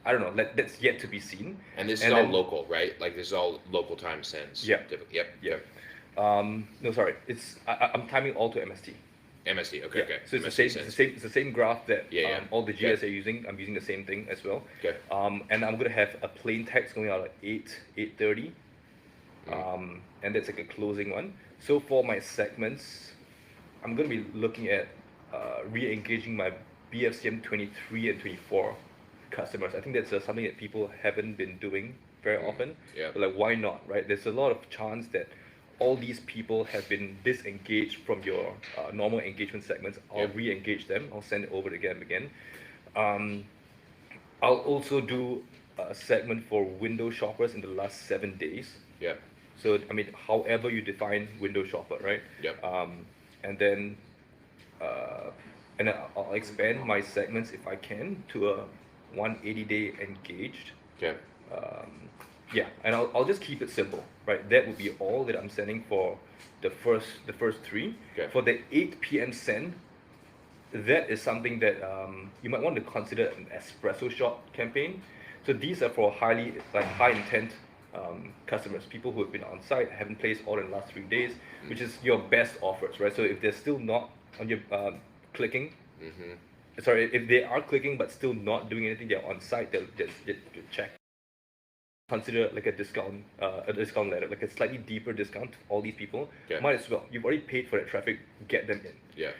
I don't know. That's yet to be seen. And this is all local, right? Like this is all local time sends. Yeah. Typically. Yep. No, sorry. I'm timing all to MST. MST. Okay. So it's the same graph that all the GS are using. I'm using the same thing as well. Okay. And I'm gonna have a plain text going out at 8:30. And that's like a closing one. So for my segments, I'm gonna be looking at re-engaging my BFCM 23 and 24 customers. I think that's something that people haven't been doing very often. Yeah. But like, why not, right? There's a lot of chance that all these people have been disengaged from your normal engagement segments. I'll re-engage them. I'll send it over again and again. I'll also do a segment for window shoppers in the last 7 days. Yeah. So I mean, however you define window shopper, right? Yep. And then I'll expand my segments if I can to a 180-day engaged. Okay. And I'll just keep it simple, right? That would be all that I'm sending for the first 3. Okay. For the 8 p.m. send, that is something that you might want to consider an espresso shot campaign. So these are for high intent customers, people who have been on site, haven't placed order in the last 3 days, which is your best offers, right? So if they're still not on your clicking, if they are clicking but still not doing anything, they're on site, they'll just check. Consider like a discount letter, like a slightly deeper discount to all these people. Okay. Might as well. You've already paid for that traffic, get them in. Yeah.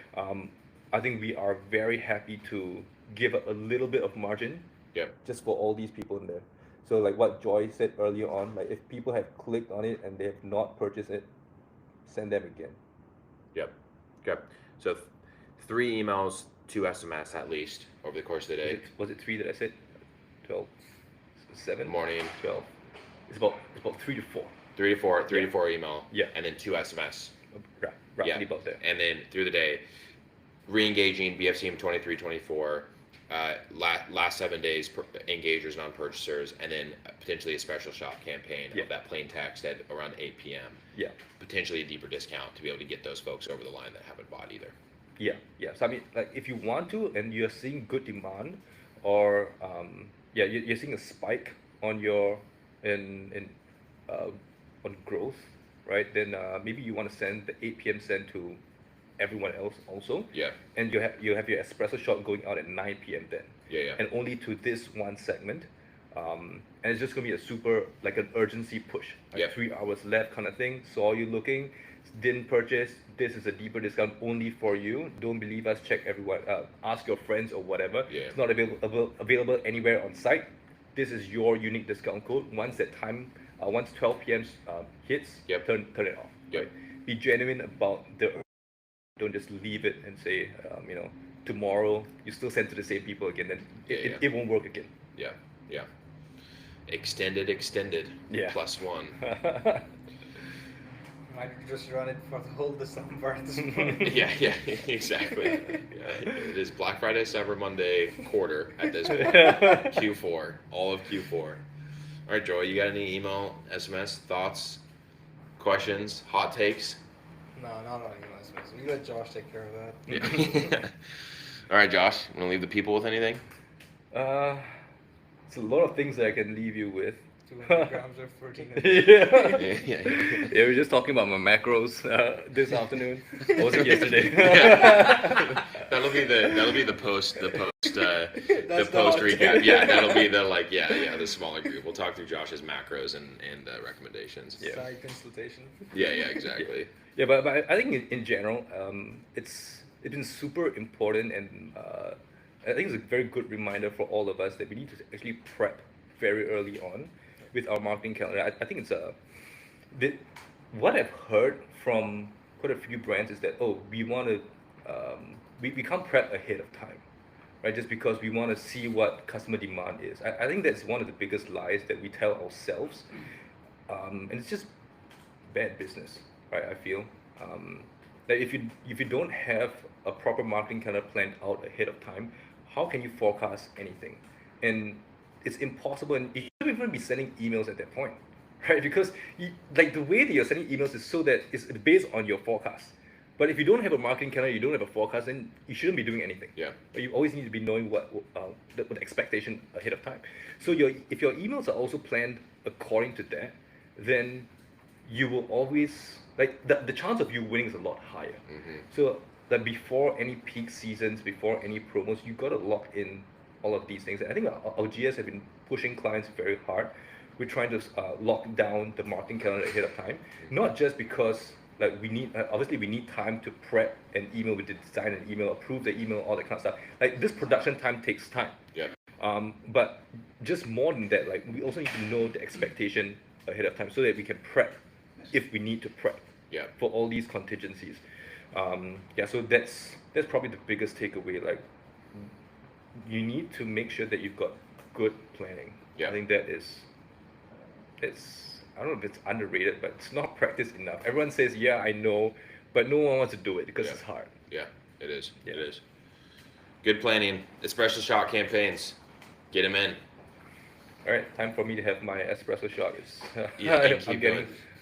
I think we are very happy to give up a little bit of margin. Yep. Just for all these people in there. So like what Joy said earlier on, like if people have clicked on it and they have not purchased it, send them again. Yep. Okay. So 3 emails, 2 SMS at least over the course of the day. Was it 3 that I said? 12, 7, Morning. 12. It's about 3 to 4. 3 to 4, 3 to 4 email. Yeah. And then 2 SMS. Roughly about there. And then through the day, re-engaging BFCM 23, 24. Last 7 days, engagers, non-purchasers, and then potentially a special shop campaign of that plain text at around 8 p.m. Yeah. Potentially a deeper discount to be able to get those folks over the line that haven't bought either. Yeah. So I mean, like if you want to, and you're seeing good demand, or you're seeing a spike on your on growth, right? Then maybe you want to send the 8 p.m. send to everyone else also. Yeah. And you have your espresso shot going out at 9 p.m. then. Yeah. And only to this one segment. And it's just gonna be a super like an urgency push, like 3 hours left kind of thing. Saw you looking, didn't purchase. This is a deeper discount only for you. Don't believe us? Check everyone. Ask your friends or whatever. It's not available anywhere on site. This is your unique discount code. Once that time, once 12 p.m. Hits, turn it off. Right? Be genuine about the. Don't just leave it and say, tomorrow you still send to the same people again. Then it won't work again. Yeah. Extended. Yeah. +1. Might just run it for the whole December at this point. yeah, exactly. It is Black Friday, Cyber Monday quarter at this point. Q4, all of Q4. All right, Joel, you got any email, SMS, thoughts, questions, hot takes? No, not on email SMS. We let Josh take care of that. Yeah. All right, Josh, want to leave the people with anything? It's a lot of things that I can leave you with. 200 grams of protein. Yeah, we were just talking about my macros this afternoon. Or was it yesterday? That'll be the post recap. Yeah, that'll be the smaller group. We'll talk through Josh's macros and recommendations. Side consultation. Yeah, exactly. Yeah, but I think in general, it's been super important, and I think it's a very good reminder for all of us that we need to actually prep very early on with our marketing calendar. I think it's what I've heard from quite a few brands is that we want to we can't prep ahead of time, right? Just because we want to see what customer demand is. I think that's one of the biggest lies that we tell ourselves, and it's just bad business, right? I feel that if you don't have a proper marketing calendar planned out ahead of time, how can you forecast anything? And it's impossible, and you shouldn't even be sending emails at that point, right? Because the way that you're sending emails is so that it's based on your forecast. But if you don't have a marketing calendar, you don't have a forecast, then you shouldn't be doing anything. Yeah. But you always need to be knowing what the expectation ahead of time. So if your emails are also planned according to that, then you will always the chance of you winning is a lot higher. So that before any peak seasons, before any promos, you got to lock in all of these things. And I think our GS have been pushing clients very hard. We're trying to lock down the marketing calendar ahead of time, not just because we need obviously we need time to prep an email, with the design an email, approve the email, all that kind of stuff. This production time takes time. Yeah. But just more than that, we also need to know the expectation ahead of time so that we can prep if we need to prep. Yeah. For all these contingencies. So that's probably the biggest takeaway. You need to make sure that you've got good planning. I think it's I don't know if it's underrated, but it's not practiced enough. Everyone says, yeah, I know, but no one wants to do it because it's hard. Yeah, it is. It is. Good planning. Espresso shot campaigns. Get them in. All right, time for me to have my espresso shot.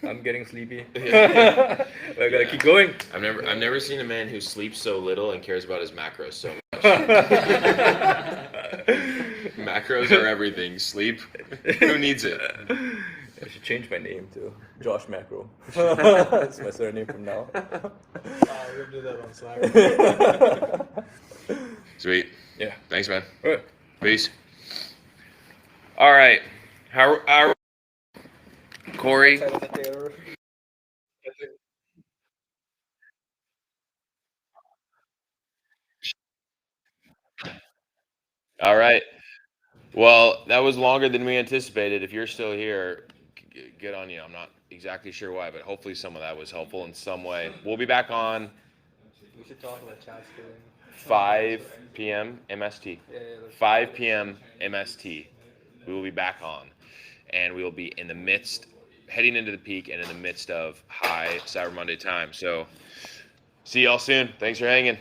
I'm getting sleepy. I gotta keep going. I've never seen a man who sleeps so little and cares about his macros so much. Macros are everything. Sleep. Who needs it? I should change my name to Josh Macro. That's my surname from now. We'll do that on Slack. Sweet. Yeah. Thanks, man. All right. Peace. All right. How Corey? All right. Well, that was longer than we anticipated. If you're still here, good on you. I'm not exactly sure why, but hopefully some of that was helpful in some way. We'll be back on. We should talk about chat scaling. 5 p.m. MST. 5 p.m. MST. We will be back on, and we will be in the midst, heading into the peak and in the midst of high Cyber Monday time. So, see y'all soon. Thanks for hanging.